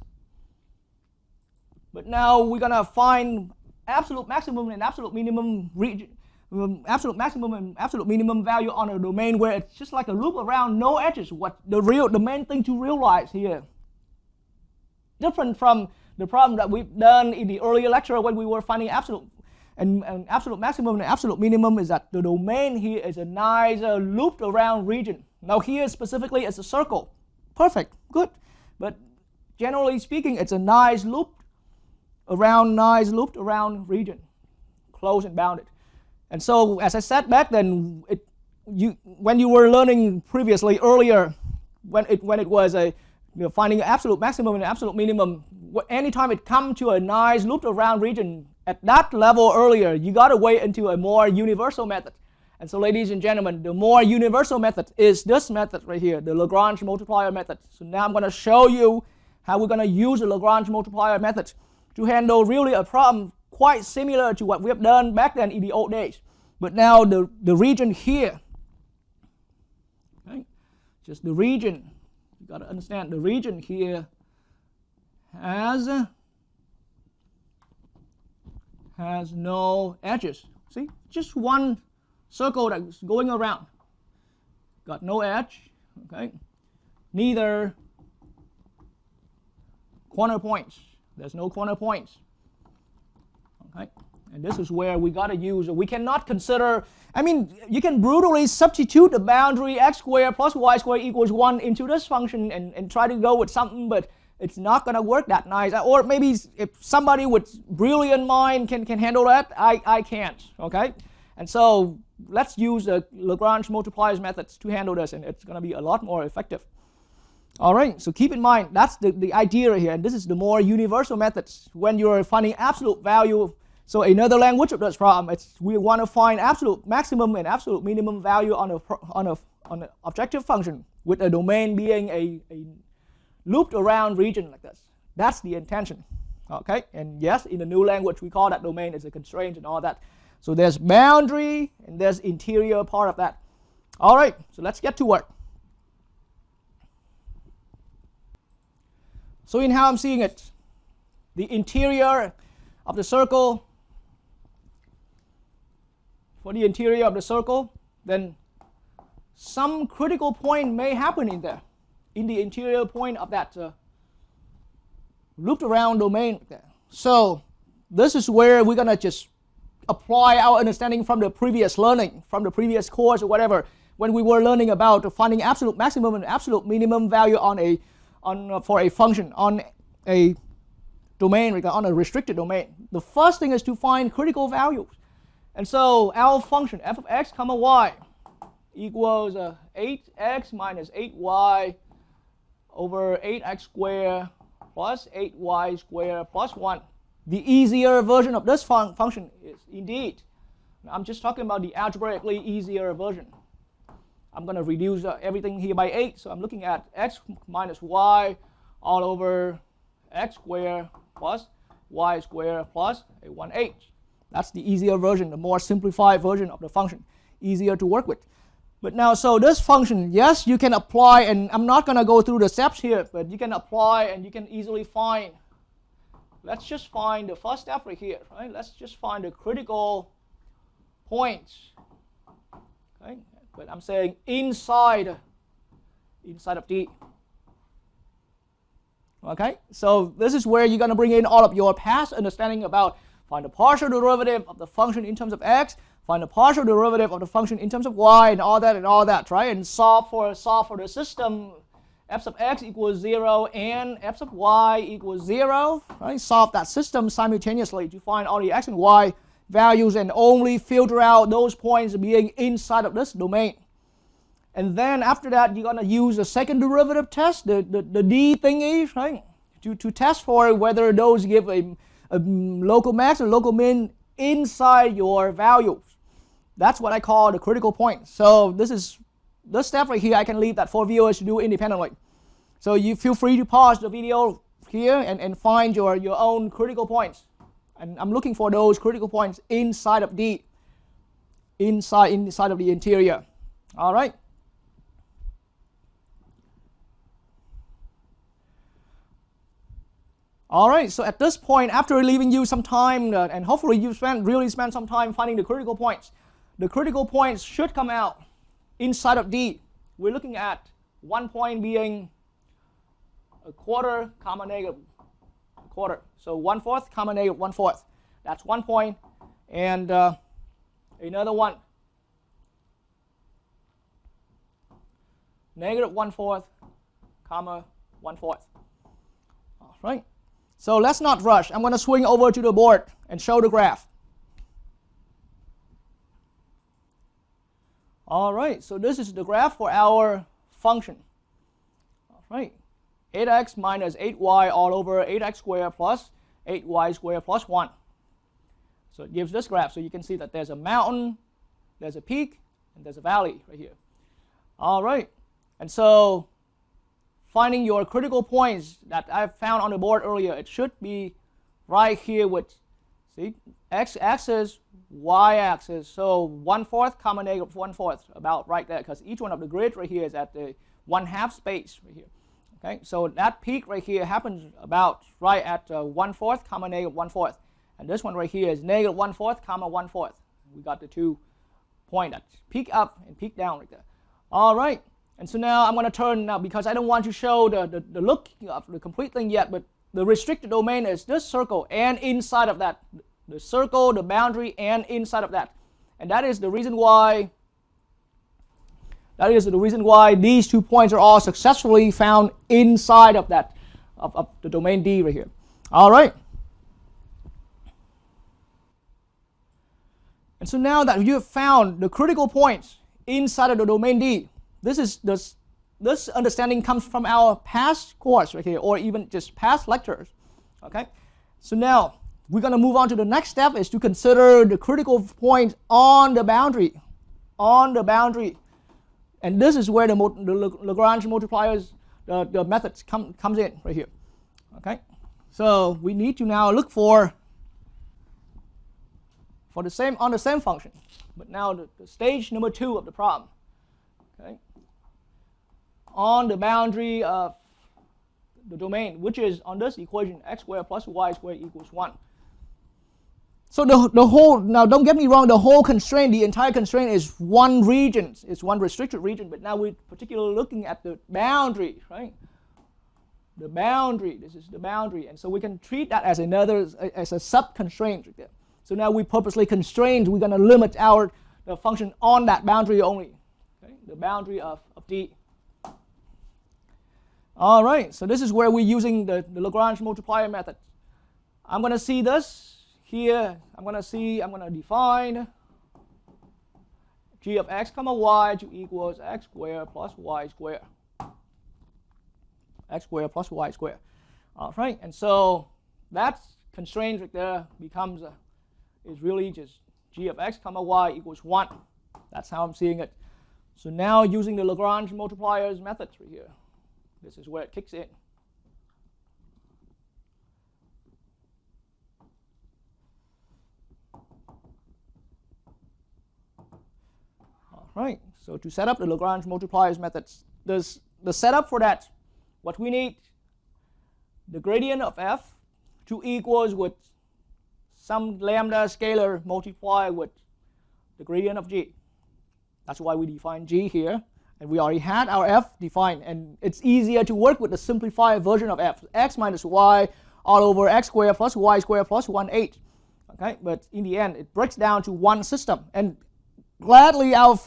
But now we're going to find absolute maximum and absolute minimum region, absolute maximum and absolute minimum value on a domain where it's just like a loop around, no edges. What the main thing to realize here, different from the problem that we've done in the earlier lecture when we were finding absolute and absolute maximum and absolute minimum, is that the domain here is a nice looped around region. Now here specifically it's a circle. Perfect, good. But generally speaking, it's a nice looped around region, closed and bounded. And so as I said back then, when you were learning previously earlier, when it was finding an absolute maximum and absolute minimum, anytime it comes to a nice looped around region, at that level earlier, you got to wait into a more universal method. And so ladies and gentlemen, the more universal method is this method right here, the Langrange multiplier method. So now I'm going to show you how we're going to use the Langrange multiplier method to handle really a problem quite similar to what we have done back then in the old days. But now the region here, okay, just the region, you got to understand the region here has no edges. See, just one circle that's going around. Got no edge, okay? Neither corner points. There's no corner points. Okay? And this is where we got to use, we cannot consider, I mean, you can brutally substitute the boundary x squared plus y squared equals 1 into this function and try to go with something, but it's not going to work that nice. Or maybe if somebody with brilliant mind can handle that, I can't, okay? And so let's use the Langrange multipliers methods to handle this, and it's going to be a lot more effective. All right, so keep in mind, that's the idea here, and this is the more universal methods when you're finding absolute value. So another language of this problem, we want to find absolute maximum and absolute minimum value on an objective function with a domain being a looped around region like this. That's the intention, okay? And yes, in the new language, we call that domain as a constraint and all that. So there's boundary and there's interior part of that. All right, so let's get to work. So in how I'm seeing it, the interior of the circle, for the interior of the circle, then some critical point may happen in there, in the interior point of that looped around domain there. So this is where we're going to just apply our understanding from the previous learning, from the previous course or whatever, when we were learning about finding absolute maximum and absolute minimum value for a function on a domain, on a restricted domain. The first thing is to find critical values. And so our function f of x comma y equals 8x minus 8y over 8x squared plus 8y squared plus 1. The easier version of this function is indeed, I'm just talking about the algebraically easier version. I'm going to reduce everything here by 8, so I'm looking at x minus y all over x squared plus y squared plus a 1/8. That's the easier version, the more simplified version of the function, easier to work with. But now, so this function, yes, you can apply, and I'm not going to go through the steps here, but you can apply and you can easily find. Let's just find the first step right here, right? Let's just find the critical points. Okay? But I'm saying inside of D. Okay? So this is where you're going to bring in all of your past understanding about find the partial derivative of the function in terms of x, find the partial derivative of the function in terms of y, and all that, right? And solve for the system f of x equals 0 and f of y equals 0, right? Solve that system simultaneously to find all the x and y values and only filter out those points being inside of this domain. And then after that, you're going to use the second derivative test, the D thingy, right? To test for whether those give a local max or local min inside your values. That's what I call the critical point. So this step right here, I can leave that for viewers to do independently. So you feel free to pause the video here and find your own critical points. And I'm looking for those critical points inside of D, inside of the interior. All right. All right, so at this point, after leaving you some time, and hopefully you really spent some time finding the critical points should come out inside of D. We're looking at one point being a quarter comma negative quarter. So 1/4 comma negative 1/4. That's 1 point. And another one. Negative 1/4 comma 1/4. All right. So let's not rush. I'm going to swing over to the board and show the graph. All right, so this is the graph for our function. All right, 8x minus 8y all over 8x squared plus 8y squared plus 1. So it gives this graph. So you can see that there's a mountain, there's a peak, and there's a valley right here. All right, and so finding your critical points that I found on the board earlier, it should be right here with, see, x-axis, y-axis. So 1/4 comma negative 1/4, about right there, because each one of the grids right here is at the 1/2 space right here. Okay, so that peak right here happens about right at 1/4 comma negative 1/4, and this one right here is negative 1/4 comma 1/4. We got the 2 points that peak up and peak down right there. All right, and so now I'm going to turn now, because I don't want to show the look of the complete thing yet, but the restricted domain is this circle and inside of that, the circle, the boundary, and inside of that, and that is the reason why. That is the reason why these 2 points are all successfully found inside of that, of the domain D right here. All right. And so now that you have found the critical points inside of the domain D, this understanding comes from our past course right here, or even just past lectures. Okay. So now we're going to move on to the next step, is to consider the critical points on the boundary. On the boundary. And this is where the Lagrange multipliers, the methods comes in right here. Okay, so we need to now look for the same on the same function, but now the stage number 2 of the problem. Okay, on the boundary of the domain, which is on this equation, x squared plus y squared equals 1. So the whole, now don't get me wrong, the whole constraint, the entire constraint is one region, it's one restricted region, but now we're particularly looking at the boundary, right? The boundary, this is the boundary, and so we can treat that as a sub-constraint right there. So now we purposely constrained, we're going to limit the function on that boundary only, okay? The boundary of D. All right, so this is where we're using the Lagrange multiplier method. I'm going to see this. Here, I'm going to define g of x comma y to equals x squared plus y squared. X squared plus y squared. All right, and so that constraint right there becomes, is really just g of x comma y equals 1. That's how I'm seeing it. So now using the Lagrange multipliers methods right here, this is where it kicks in. Right, so to set up the Lagrange multipliers methods, the setup for that, what we need, the gradient of f to equals with some lambda scalar multiplied with the gradient of g. That's why we define g here, and we already had our f defined, and it's easier to work with the simplified version of f, x minus y all over x squared plus y squared plus 1/8. Okay, but in the end, it breaks down to one system, and gladly, our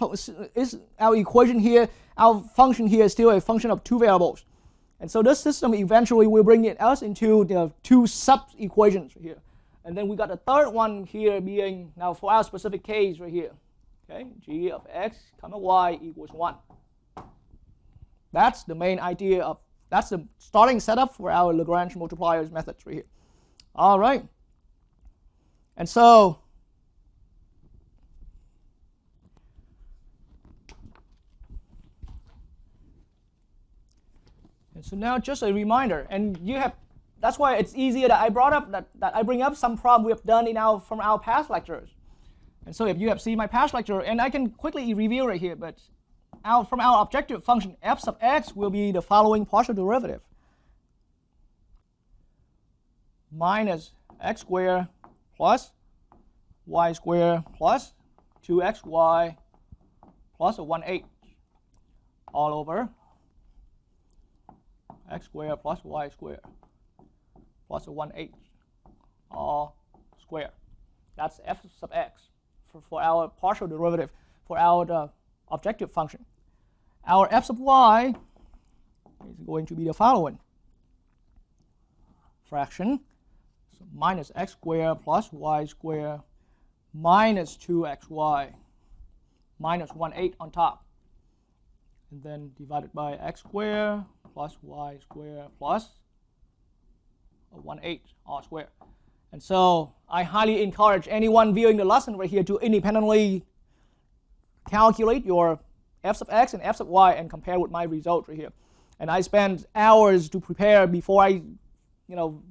equation here, our function here is still a function of 2 variables. And so this system eventually will bring us into the 2 sub-equations right here. And then we got the third one here being, now for our specific case right here, okay, g of x comma y equals 1. That's the main idea of, that's the starting setup for our Lagrange multipliers methods right here. All right. And so, so now just a reminder, and you have, that's why it's easier that I brought up, that I bring up some problem we have done from our past lectures. And so if you have seen my past lecture, and I can quickly review right here, but from our objective function, f sub x will be the following partial derivative. Minus x squared plus y squared plus 2xy plus a 1/8 all over x squared plus y squared plus a 1/8 all squared. That's f sub x for our partial derivative for our objective function. Our f sub y is going to be the following. Fraction, so minus x squared plus y squared minus 2xy minus 1/8 on top. And then divided by x squared plus y squared plus 1/8 all squared. And so I highly encourage anyone viewing the lesson right here to independently calculate your f sub x and f sub y and compare with my result right here. And I spent hours to prepare before I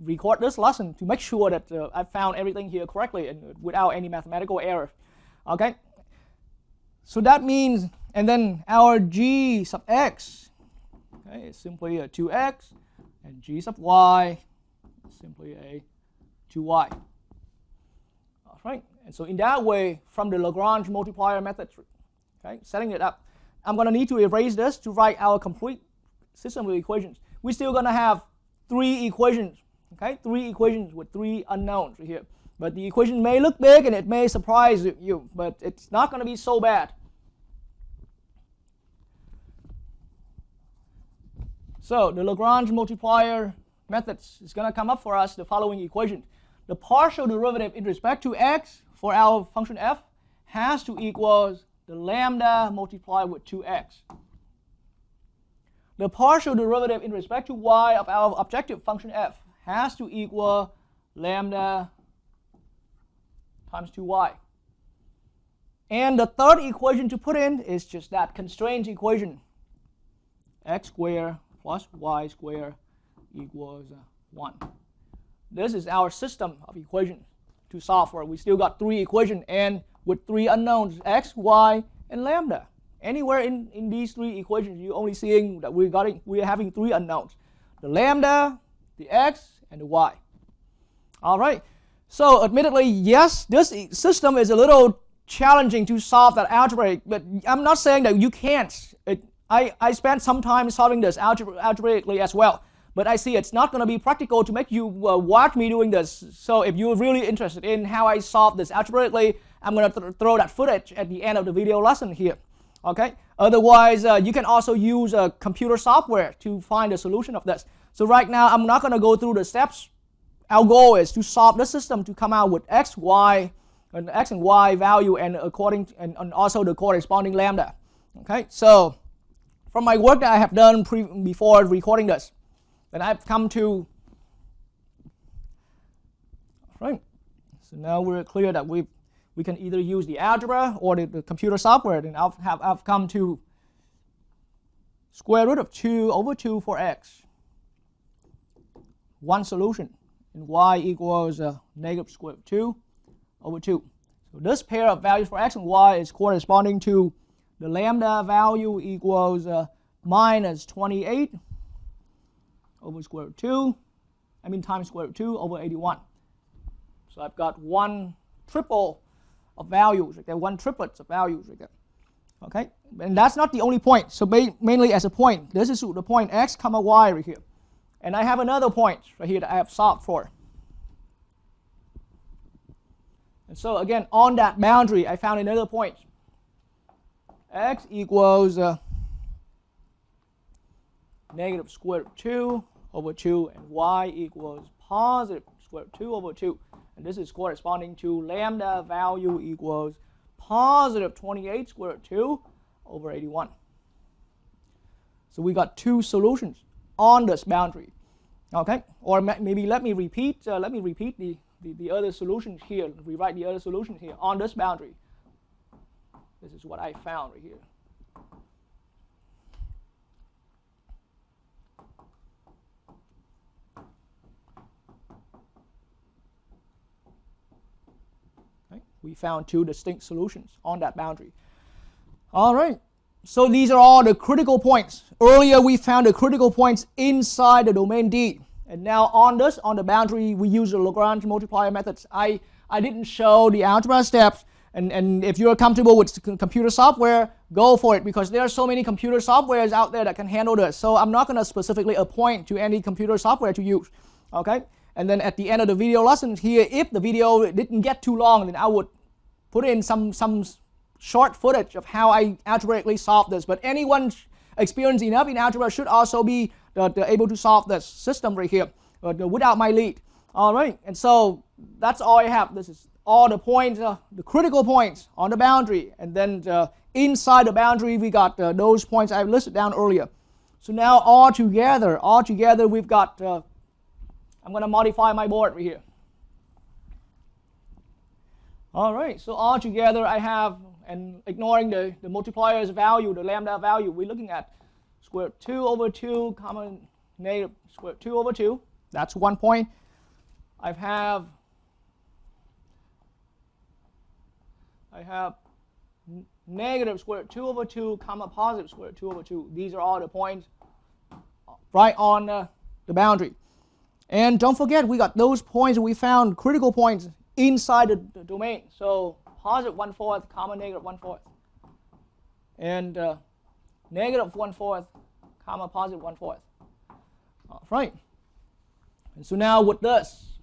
record this lesson to make sure that I found everything here correctly and without any mathematical error. Okay. So that means, and then our g sub x, okay, is simply a 2x, and g sub y is simply a 2y. All right. And so in that way, from the Lagrange multiplier method, okay, setting it up, I'm going to need to erase this to write our complete system of equations. We're still going to have 3 equations, okay, 3 equations with 3 unknowns right here. But the equation may look big and it may surprise you, but it's not going to be so bad. So the Lagrange multiplier methods is going to come up for us the following equation. The partial derivative in respect to x for our function f has to equal the lambda multiplied with 2x. The partial derivative in respect to y of our objective function f has to equal lambda times 2y. And the third equation to put in is just that constraint equation. X squared plus y squared equals 1. This is our system of equations to solve for. We still got 3 equations and with 3 unknowns, x, y, and lambda. Anywhere in these 3 equations, you're only seeing that we're having 3 unknowns. The lambda, the x, and the y. All right. So admittedly, yes, this system is a little challenging to solve that algebraic, but I'm not saying that you can't. I spent some time solving this algebraically as well. But I see it's not going to be practical to make you watch me doing this. So if you're really interested in how I solve this algebraically, I'm going to throw that footage at the end of the video lesson here. Okay. Otherwise, you can also use computer software to find the solution of this. So right now, I'm not going to go through the steps. Our goal is to solve the system to come out with x, y, and x and y value, and also the corresponding lambda. Okay. So from my work that I have done before recording this, then I've come to, right. So now we're clear that we can either use the algebra or the computer software. Then I've come to square root of 2 over 2 for x. One solution. And y equals negative square root of 2 over 2. So this pair of values for x and y is corresponding to the lambda value equals minus 28 over square root 2, times square root 2 over 81. So I've got one triple of values right there, one triplets of values right there. Okay, and that's not the only point. So mainly as a point, this is the point x comma y right here. And I have another point right here that I have solved for. And so again, on that boundary, I found another point. X equals negative square root of 2 over 2, and y equals positive square root of 2 over 2. And this is corresponding to lambda value equals positive 28 square root of 2 over 81. So we got 2 solutions on this boundary. Okay, or maybe let me repeat the other solutions here, rewrite the other solutions here on this boundary. This is what I found right here. Okay. We found 2 distinct solutions on that boundary. All right. So these are all the critical points. Earlier we found the critical points inside the domain D. And now on the boundary, we use the Lagrange multiplier methods. I didn't show the algebra steps. And if you're comfortable with computer software, go for it, because there are so many computer softwares out there that can handle this. So I'm not going to specifically appoint to any computer software to use. Okay? And then at the end of the video lesson here, if the video didn't get too long, then I would put in some short footage of how I algebraically solve this. But anyone experienced enough in algebra should also be able to solve this system right here without my lead. All right, and so that's all I have. This is all the points, the critical points on the boundary. And then inside the boundary, we got those points I've listed down earlier. So now all together we've got, I'm going to modify my board right here. All right, so all together I have, and ignoring the multiplier's value, the lambda value, we're looking at square root 2 over 2 common negative square root 2 over 2. That's 1 point. I have negative square root 2 over 2, comma positive square root 2 over 2. These are all the points right on the boundary. And don't forget, we got those points we found, critical points, inside the domain. So positive 1/4, comma negative 1/4. And negative 1/4, comma positive 1/4. All right. And so now with this,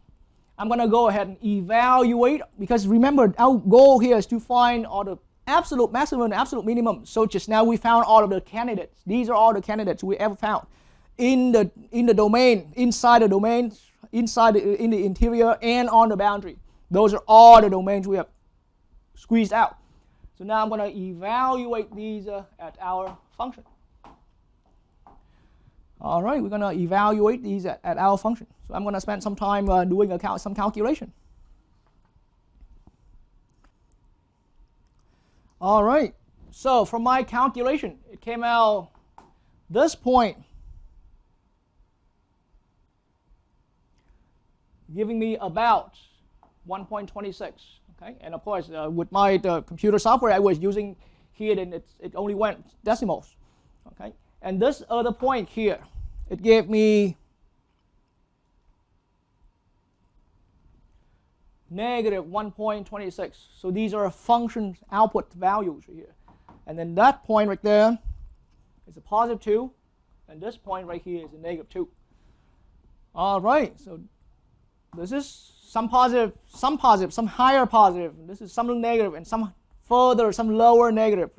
I'm going to go ahead and evaluate, because remember, our goal here is to find all the absolute maximum and absolute minimum. So just now we found all of the candidates. These are all the candidates we ever found in the domain, inside the domain, in the interior, and on the boundary. Those are all the domains we have squeezed out. So now I'm going to evaluate these at our function. All right, we're going to evaluate these at our function. So I'm going to spend some time doing some calculation. All right, so from my calculation, it came out this point giving me about 1.26. Okay, and of course, with my computer software I was using here, then it only went decimals. Okay, and this other point here, it gave me negative 1.26. So these are function output values here. And then that point right there is a positive 2, and this point right here is a negative 2. All right, so this is some positive, some higher positive. This is some negative, and some lower negative.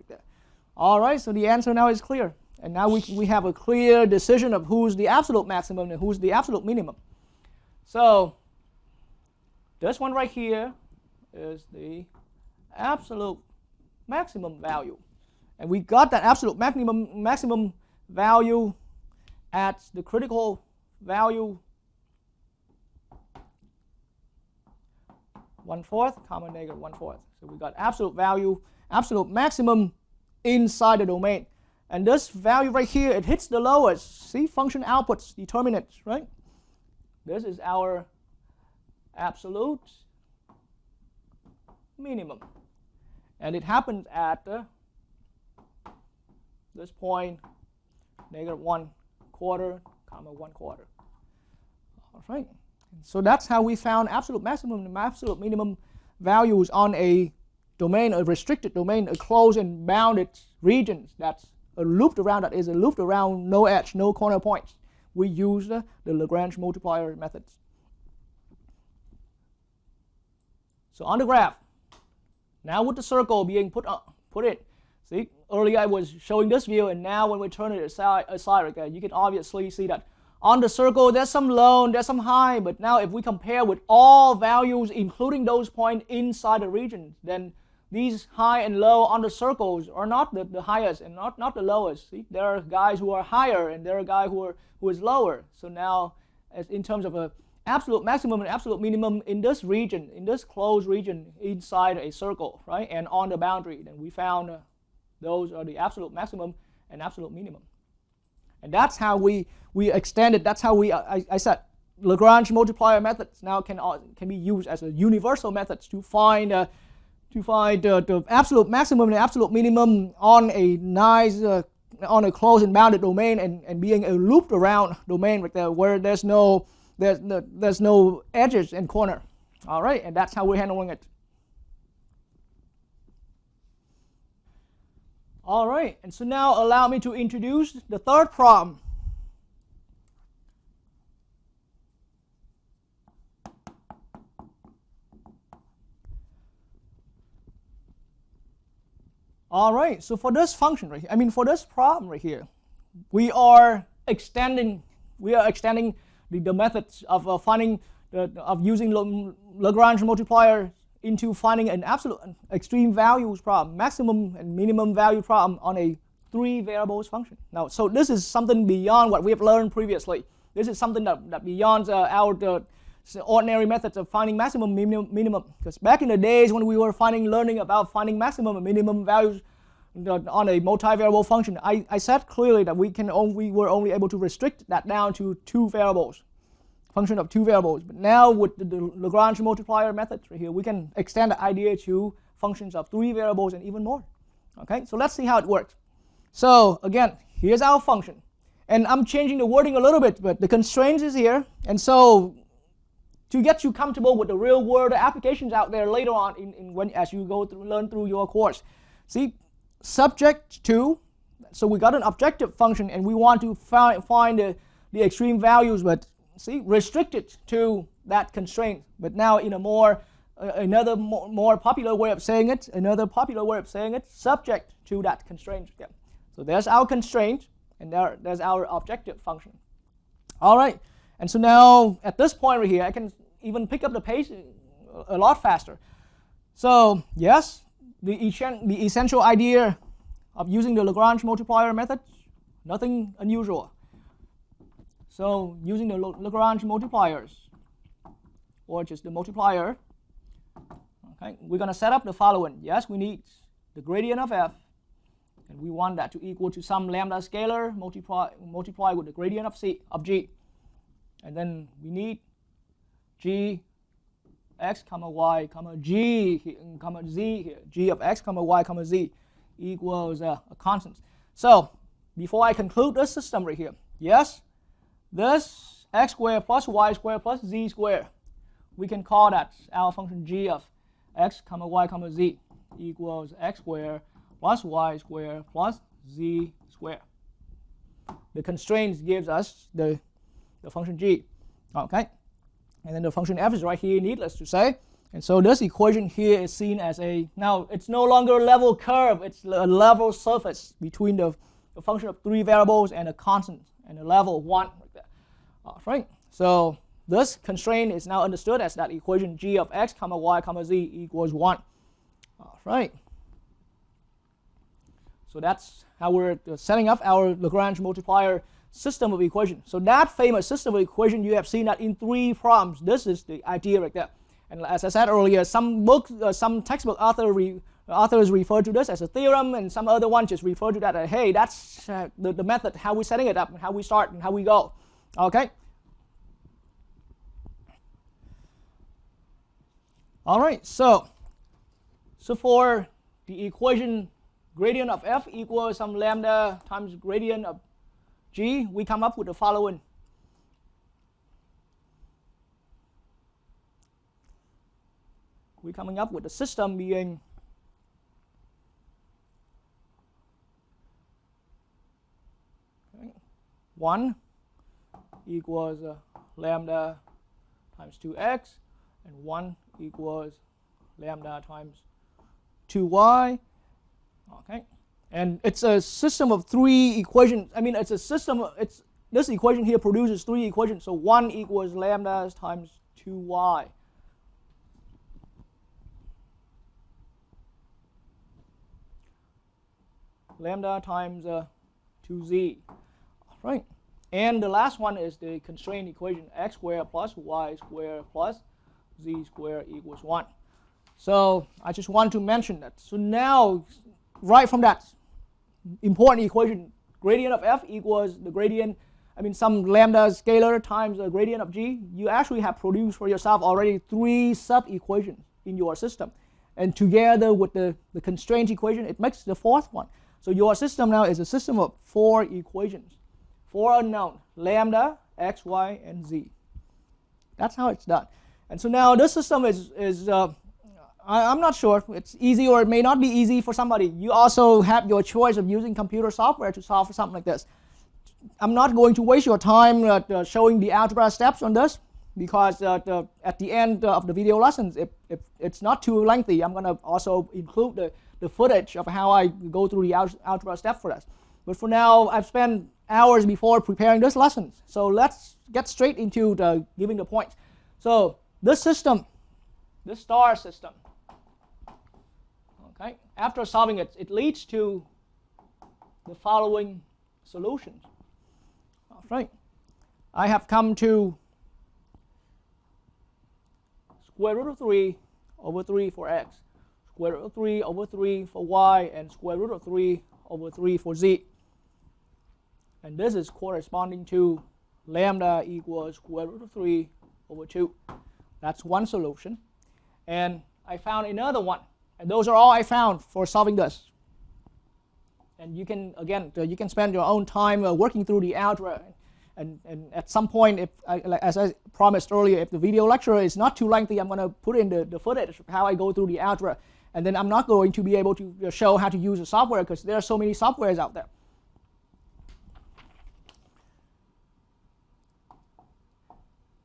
All right, so the answer now is clear. And now we have a clear decision of who's the absolute maximum and who's the absolute minimum. So this one right here is the absolute maximum value. And we got that absolute maximum value at the critical value 1/4, comma negative 1/4. So we got absolute value, absolute maximum inside the domain. And this value right here, it hits the lowest. See, function outputs, determinants, right? This is our absolute minimum. And it happens at this point, negative 1/4, comma 1/4. All right. So that's how we found absolute maximum and absolute minimum values on a domain, a restricted domain, a closed and bounded region that's looped around, that is a looped around, no edge, no corner points. We use the Langrange multiplier methods. So on the graph, now with the circle being put in, see, earlier I was showing this view, and now when we turn it aside, okay, you can obviously see that on the circle there's some low, there's some high, but now if we compare with all values, including those points inside the region, then these high and low on the circles are not the highest and not the lowest. See, there are guys who are higher and there are guys who is lower. So now, as in terms of a absolute maximum and absolute minimum in this region, in this closed region inside a circle, right, and on the boundary, then we found those are the absolute maximum and absolute minimum. And that's how we extended. That's how I said Lagrange multiplier methods now can be used as a universal methods to find the absolute maximum and absolute minimum on a nice on a closed and bounded domain, and being a looped around domain right there where there's no edges and corner. All right, and that's how we're handling it. All right, and so now allow me to introduce the third problem. All right, so for this function right here, for this problem right here, we are extending the methods of finding of using Lagrange multiplier into finding an absolute extreme values problem, maximum and minimum value problem on a 3 variables function. Now, so this is something beyond what we have learned previously. This is something that beyond our ordinary methods of finding maximum, minimum. Because back in the days when we were learning about finding maximum and minimum values on a multivariable function, I said clearly that we were only able to restrict that down to 2 variables. function of two variables. But now with the Lagrange multiplier method right here, we can extend the idea to functions of three variables and even more. Okay, so let's see how it works. So again, here's our function. And I'm changing the wording a little bit, but the constraints is here. And so to get you comfortable with the real world applications out there later on as you go through, learn through your course. See, subject to, so we got an objective function and we want to find the extreme values, but see, restricted to that constraint. But now in a more popular way of saying it, subject to that constraint. Yeah. So there's our constraint, and there's our objective function. All right, and so now at this point right here, I can even pick up the pace a lot faster. So yes, the essential idea of using the Lagrange multiplier method, nothing unusual. So using the Lagrange multipliers, or just the multiplier, okay, we're going to set up the following. Yes, we need the gradient of f, and we want that to equal to some lambda scalar multiply with the gradient of g. And then we need g x comma y comma g comma z here. G of x comma y comma z equals a constant. So before I conclude this system right here, yes, this x squared plus y squared plus z squared, we can call that our function g of x comma y comma z equals x squared plus y squared plus z squared. The constraints gives us the function g. Okay, and then the function f is right here, needless to say. And so this equation here is seen as now it's no longer a level curve, it's a level surface between the function of three variables and a constant and a level 1 like that. All right, so this constraint is now understood as that equation g of x comma y comma z equals 1. All right, so that's how we're setting up our Lagrange multiplier system of equation. So that famous system of equation, you have seen that in 3 problems. This is the idea right there. And as I said earlier, some books, some textbook authors refer to this as a theorem, and some other ones just refer to that as, hey, that's the method, how we're setting it up, and how we start, and how we go. Okay? All right, so for the equation gradient of f equals some lambda times gradient of g, we come up with the following. We're coming up with the system being okay, 1 equals lambda times 2x, and 1 equals lambda times 2y. Okay, and it's a system of 3 equations. I mean, it's a system. This equation here produces 3 equations. So 1 equals lambda times 2y. Lambda times 2z. All right. And the last one is the constraint equation, x squared plus y squared plus z squared equals 1. So I just want to mention that. So now, right from that important equation, gradient of f equals the gradient, some lambda scalar times the gradient of g, you actually have produced for yourself already 3 sub-equations in your system. And together with the constraint equation, it makes the 4th one. So your system now is a system of 4 equations, 4 unknown, lambda, x, y, and z. That's how it's done. And so now this system is I'm not sure, it's easy or it may not be easy for somebody. You also have your choice of using computer software to solve something like this. I'm not going to waste your time showing the algebra steps on this, because at the end of the video lessons, if it's not too lengthy, I'm going to also include the footage of how I go through the algebra step for us. But for now, I've spent hours before preparing this lesson. So let's get straight into giving the points. So this system, this star system, okay, after solving it, it leads to the following solutions. All right, I have come to square root of 3 over 3 for x, square root of 3 over 3 for y, and square root of 3 over 3 for z. And this is corresponding to lambda equals square root of 3 over 2. That's one solution. And I found another one. And those are all I found for solving this. And you can, again, you can spend your own time working through the algebra. And at some point, if as I promised earlier, if the video lecture is not too lengthy, I'm going to put in the footage of how I go through the algebra. And then I'm not going to be able to show how to use the software because there are so many softwares out there.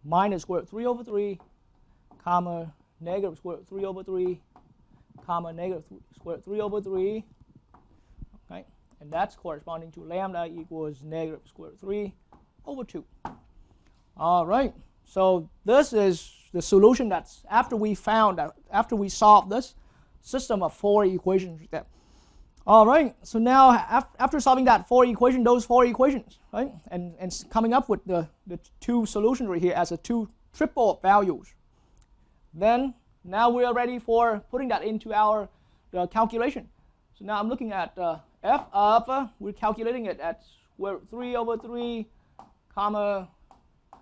Minus square root 3 over 3, comma, negative square root 3 over 3, comma, negative square root 3 over 3. Okay, and that's corresponding to lambda equals negative square root 3 over 2. All right, so this is the solution that's after we solved this system of 4 equations there. All right, so now after solving those four equations, right, and coming up with the two solutions right here as a two triple values, then now we are ready for putting that into our calculation. So now I'm looking at f of, we're calculating it at square root 3 over 3, comma,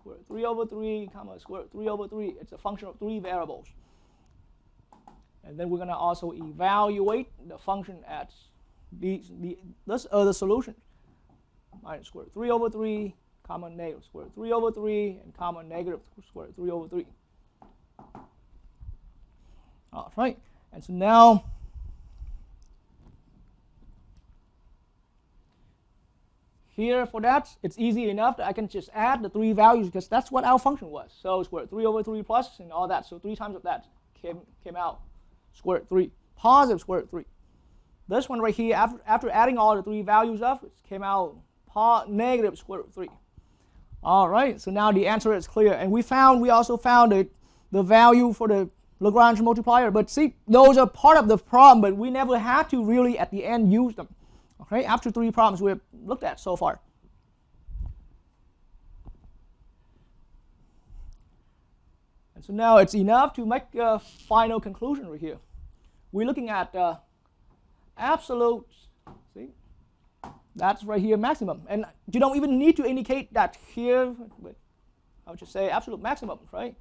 square root 3 over 3, comma, square root 3 over 3. It's a function of 3 variables. And then we're going to also evaluate the function at this other solution. Minus square root 3 over 3, comma, negative square root 3 over 3, and comma, negative square root 3 over 3. All right, and so now here for that, it's easy enough that I can just add the 3 values because that's what our function was. So square root 3 over 3 plus and all that. So 3 times of that came out square root 3, positive square root 3. This one right here, after adding all the 3 values up, it came out negative square root 3. All right, so now the answer is clear. And we also found the value for the Langrange multiplier. But see, those are part of the problem, but we never had to really at the end use them. Okay, after 3 problems we have looked at so far. And so now it's enough to make a final conclusion right here. We're looking at absolute, see, that's right here maximum. And you don't even need to indicate that here, but I would just say absolute maximum, right?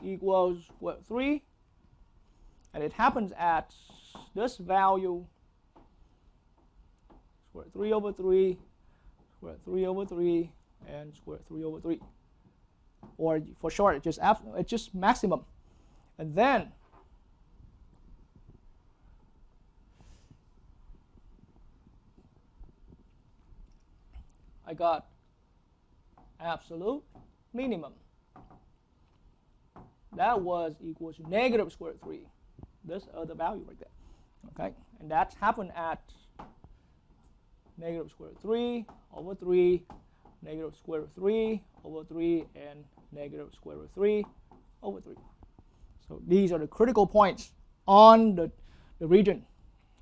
Equals what, 3, and it happens at this value, square root 3 over 3, square root 3 over 3, and square root 3 over 3. Or for short, it's just maximum. And then I got absolute minimum. That was equal to negative square root 3. This other value right there. Okay, and that's happened at negative square root 3 over 3, negative square root 3 over 3, and negative square root 3 over 3. So these are the critical points on the region.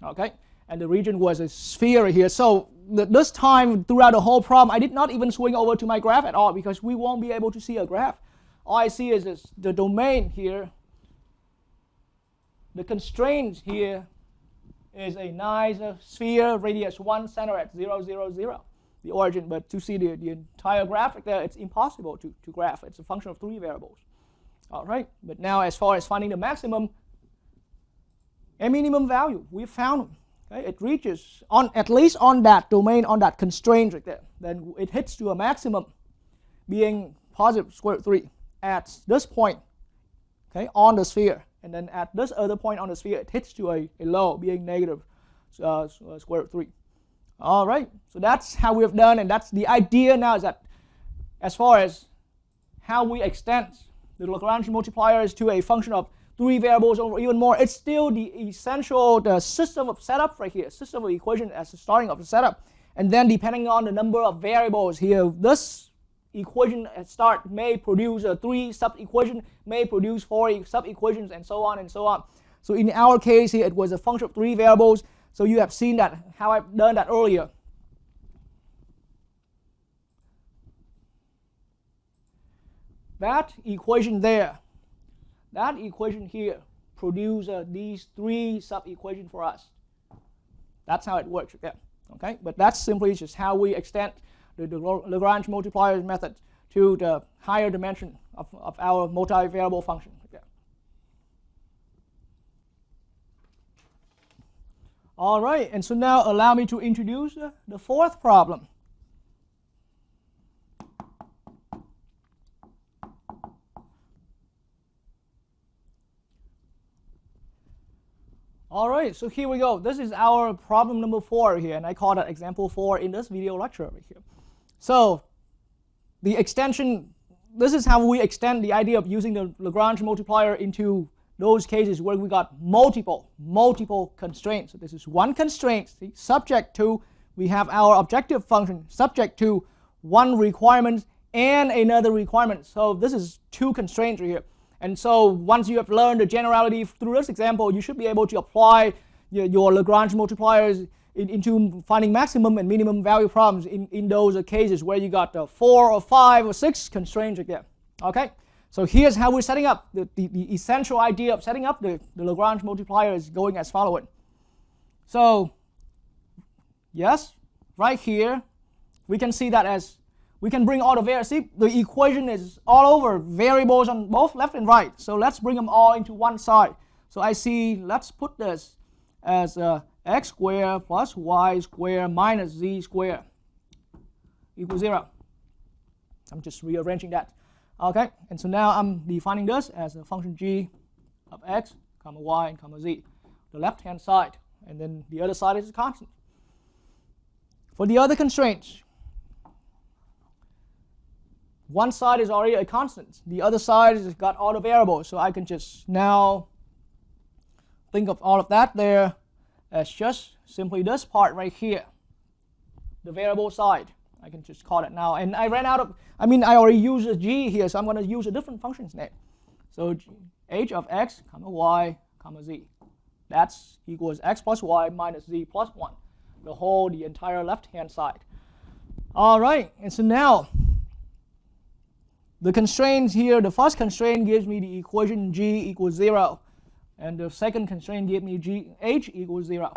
Okay, and the region was a sphere here. So this time throughout the whole problem, I did not even swing over to my graph at all because we won't be able to see a graph. All I see is the domain here. The constraint here is a nice sphere, radius 1, center at 0, 0, 0, the origin. But to see the entire graphic there, it's impossible to graph. It's a function of 3 variables. All right, but now as far as finding the maximum and minimum value, we found them. Okay? It reaches, at least on that domain, on that constraint right there. Then it hits to a maximum being positive square root 3 at this point, okay, on the sphere. And then at this other point on the sphere, it hits to a low being negative square root 3. All right, so that's how we have done, and that's the idea now is that as far as how we extend the Langrange multipliers to a function of 3 variables or even more, it's still the essential system of setup right here, system of equation as the starting of the setup. And then depending on the number of variables here, this equation at start may produce 3 sub-equations, may produce 4 sub-equations, and so on and so on. So in our case here, it was a function of 3 variables. So you have seen that, how I've done that earlier. That equation there, that equation here, produce these 3 sub-equations for us. That's how it works. Yeah. Okay, but that's simply just how we extend the Lagrange multipliers method to the higher dimension of our multivariable function. Okay. All right, and so now allow me to introduce the fourth problem. All right, so here we go. This is our problem number 4 here, and I call that example 4 in this video lecture over here. So the extension, this is how we extend the idea of using the Lagrange multiplier into those cases where we got multiple constraints. So this is one constraint, see, subject to, we have our objective function, subject to one requirement and another requirement. So this is 2 constraints right here. And so once you have learned the generality through this example, you should be able to apply your Lagrange multipliers into finding maximum and minimum value problems in those cases where you got 4 or 5 or 6 constraints again. Okay, so here's how we're setting up. The essential idea of setting up the Lagrange multiplier is going as following. So yes, right here we can see that as we can bring all the variables. See, the equation is all over variables on both left and right. So let's bring them all into one side. So I see, let's put this as x squared plus y squared minus z squared equals 0. I'm just rearranging that. Okay, and so now I'm defining this as a function g of x, comma y, and comma z. The left-hand side, and then the other side is a constant. For the other constraints, one side is already a constant. The other side has got all the variables. So I can just now think of all of that there as just simply this part right here, the variable side. I can just call it now. And I ran out of, I already used a g here, so I'm going to use a different function's name. So h of x, comma y, comma z. That's equals x plus y minus z plus 1. The entire left-hand side. All right, and so now, the constraints here, the first constraint gives me the equation g equals 0. And the second constraint gives me h equals 0.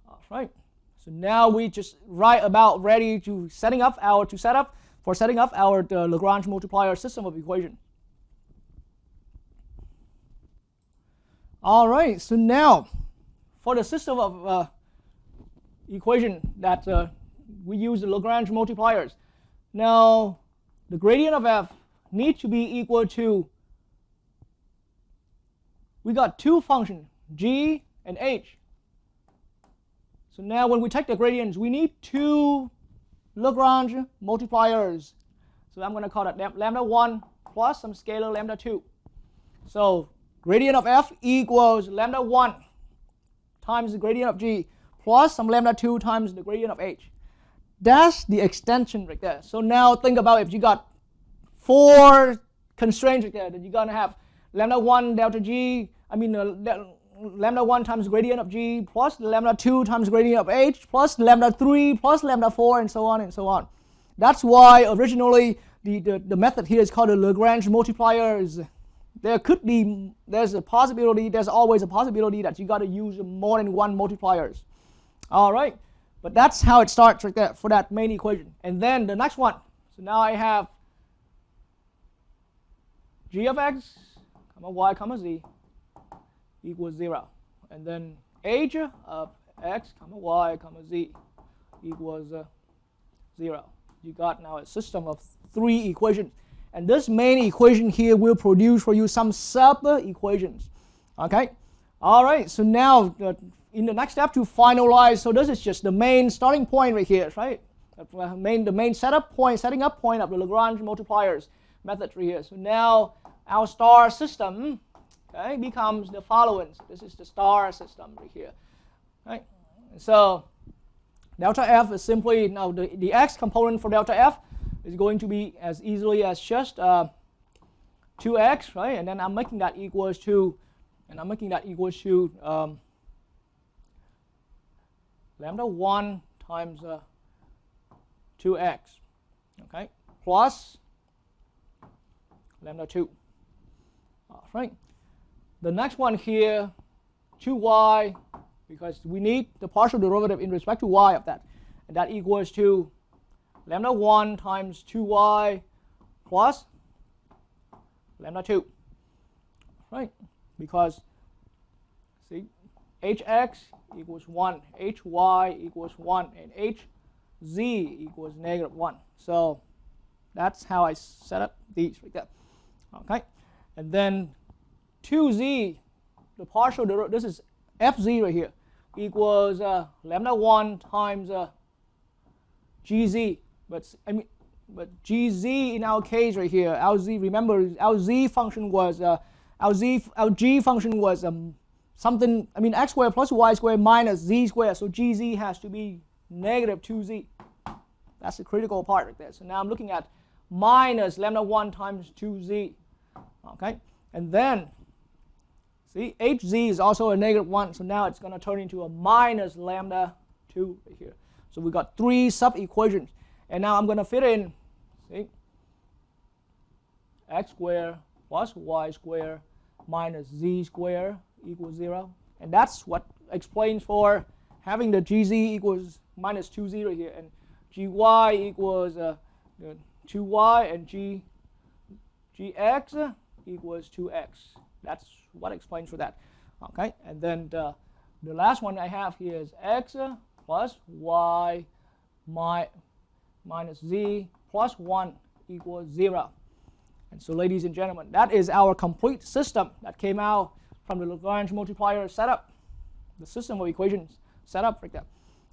All right. So now we just right about ready to set up our Lagrange multiplier system of equation. All right. So now for the system of equation that we use the Lagrange multipliers. Now the gradient of f needs to be equal to, we got 2 functions, g and h. So now when we take the gradients, we need 2 Lagrange multipliers. So I'm going to call that lambda 1 plus some scalar lambda 2. So gradient of f equals lambda 1 times the gradient of g plus some lambda 2 times the gradient of h. That's the extension right there. So now think about if you got 4 constraints right there, then you're going to have lambda 1 delta g, lambda 1 times gradient of g plus lambda 2 times gradient of h plus lambda 3 plus lambda 4 and so on and so on. That's why originally the method here is called the Lagrange multipliers. There's always a possibility that you got to use more than 1 multipliers. All right. But that's how it starts right there for that main equation. And then the next one. So now I have g of x, comma y, comma z equals 0. And then h of x, comma y, comma z equals 0. You got now a system of 3 equations. And this main equation here will produce for you some sub-equations. Okay? All right, so now in the next step to finalize, so this is just the main starting point right here, right? The main setting up point of the Lagrange multipliers method right here. So now our star system, okay, becomes the following. So this is the star system right here, right? So delta f is simply, now the x component for delta f is going to be as easily as just 2x, right? And then I'm making that equals to, lambda 1 times 2x, okay, plus lambda 2. All right. The next one here, 2y, because we need the partial derivative in respect to y of that, and that equals to lambda 1 times 2y plus lambda 2. Right? Because, see, hx equals 1, hy equals 1, and hz equals negative 1. So that's how I set up these right there. Okay? And then 2z, the partial derivative, this is fz right here, equals lambda 1 times gz. But gz in our case right here, our z, remember our z function was our g function was something, x squared plus y squared minus z squared, so gz has to be negative 2z. That's the critical part right there. So now I'm looking at minus lambda 1 times 2z. Okay, and then see, hz is also a negative 1, so now it's going to turn into a minus lambda 2 right here. So we got 3 sub-equations, and now I'm going to fit in, see, x squared plus y squared minus z squared equals 0, and that's what explains for having the gz equals minus 2z right here, and gy equals 2y, and gx equals 2x. That's what explains for that. Okay, and then the last one I have here is x plus y minus z plus 1 equals 0. And so, ladies and gentlemen, that is our complete system that came out from the Langrange multiplier setup, the system of equations setup right there.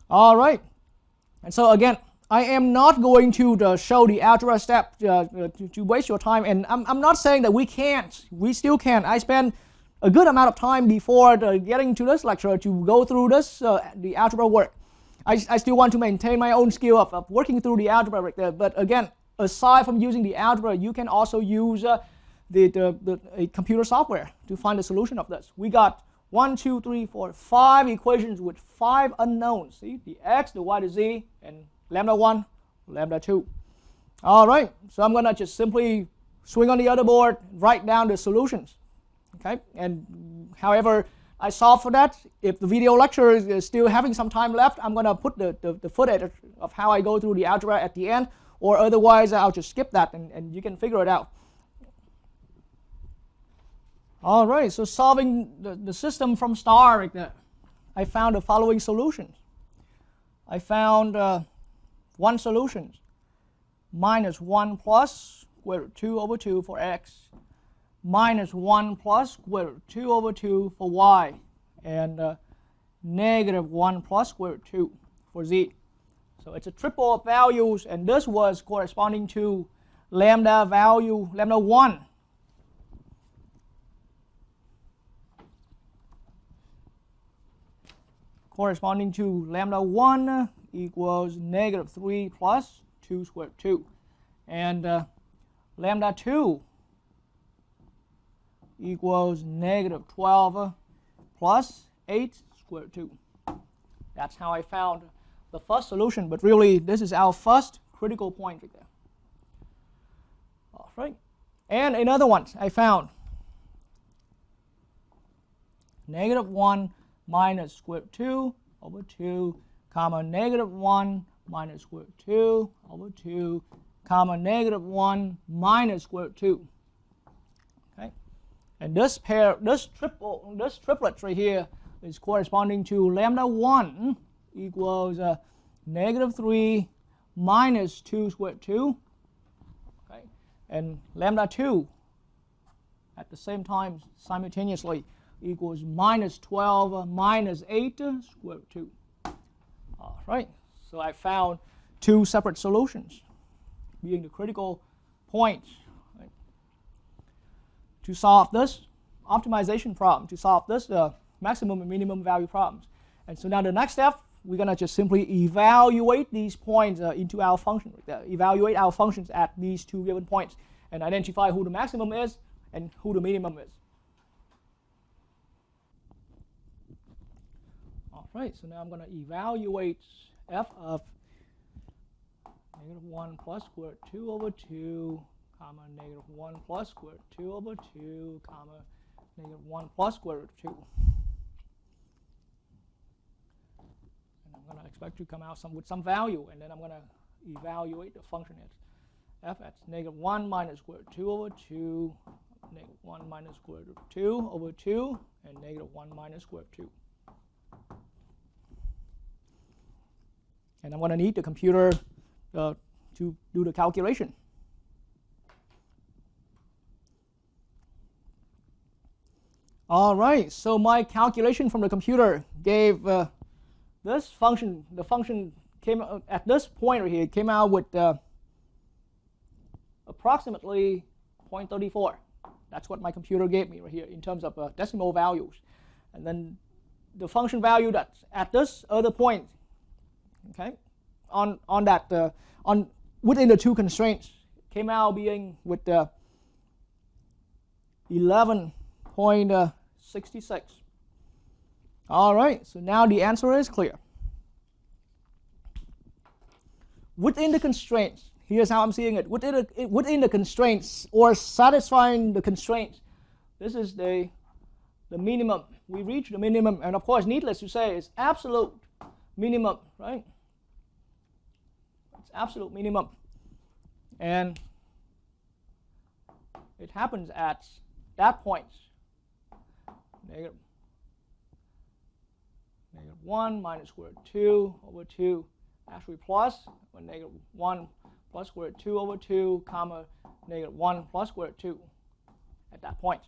All right, and so again, I am not going to show the algebra step to waste your time, and I'm not saying that we can't. We still can. I spent a good amount of time before getting to this lecture to go through this, the algebra work. I still want to maintain my own skill of working through the algebra right there. But again, aside from using the algebra, you can also use the computer software to find the solution of this. We got 1, 2, 3, 4, 5 equations with 5 unknowns. See, the x, the y, the z, and lambda 1, lambda 2. All right, so I'm going to just simply swing on the other board, write down the solutions. Okay, and however I solve for that, if the video lecture is still having some time left, I'm going to put the footage of how I go through the algebra at the end, or otherwise I'll just skip that and you can figure it out. All right, so solving the system from star right there, I found the following solutions. I found 1 solution, minus 1 plus square root 2 over 2 for x, minus 1 plus square root 2 over 2 for y, and negative 1 plus square root 2 for z. So it's a triple of values, and this was corresponding to lambda value, lambda 1. Corresponding to lambda 1 equals negative 3 plus 2 squared 2. And lambda 2 equals negative 12 plus 8 squared 2. That's how I found the first solution, but really this is our first critical point right there. All right, and another one I found, negative 1 minus square root 2 over 2, comma negative 1 minus square root 2 over 2, comma negative 1 minus square root 2. Okay, and this triplet right here is corresponding to lambda 1 equals negative 3 minus 2 square root 2. Okay, and lambda 2 at the same time simultaneously equals minus 12 minus 8 square root 2. All right, so I found 2 separate solutions being the critical points, right, to solve this optimization problem, to solve this maximum and minimum value problems. And so now the next step, we're going to just simply evaluate these points into our function, evaluate our functions at these 2 given points, and identify who the maximum is and who the minimum is. Right, so now I'm going to evaluate f of negative 1 plus square root 2 over 2, comma negative 1 plus square root 2 over 2, comma negative 1 plus square root 2. And I'm going to expect to come out with some value, and then I'm going to evaluate the function f at -1 minus square root 2 over 2, -1 minus square root 2 over 2, and -1 minus square root 2. And I'm going to need the computer to do the calculation. All right, so my calculation from the computer gave this function. The function came at this point right here. It came out with approximately 0.34. That's what my computer gave me right here in terms of decimal values. And then the function value that's at this other point, okay, on that within the two constraints, came out being with 11.66. All right, so now the answer is clear. Within the constraints, here's how I'm seeing it. Within the constraints, or satisfying the constraints, this is the minimum. We reach the minimum, and of course, needless to say, it's absolute minimum, right? It's absolute minimum. And it happens at that point. -1 minus square root 2 over 2, actually plus, or -1 plus square root 2 over 2, comma, -1 plus square root 2 at that point.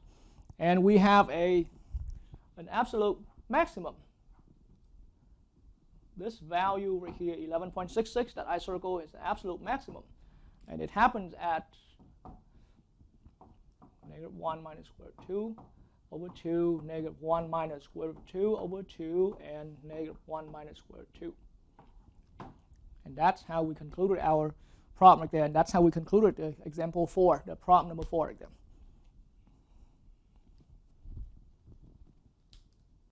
And we have an absolute maximum. This value right here, 11.66, that I circle, is the absolute maximum. And it happens at -1 minus square root 2 over 2, -1 minus square root 2 over 2, and -1 minus square root 2. And that's how we concluded our problem right there. And that's how we concluded the example 4, the problem number 4 right there.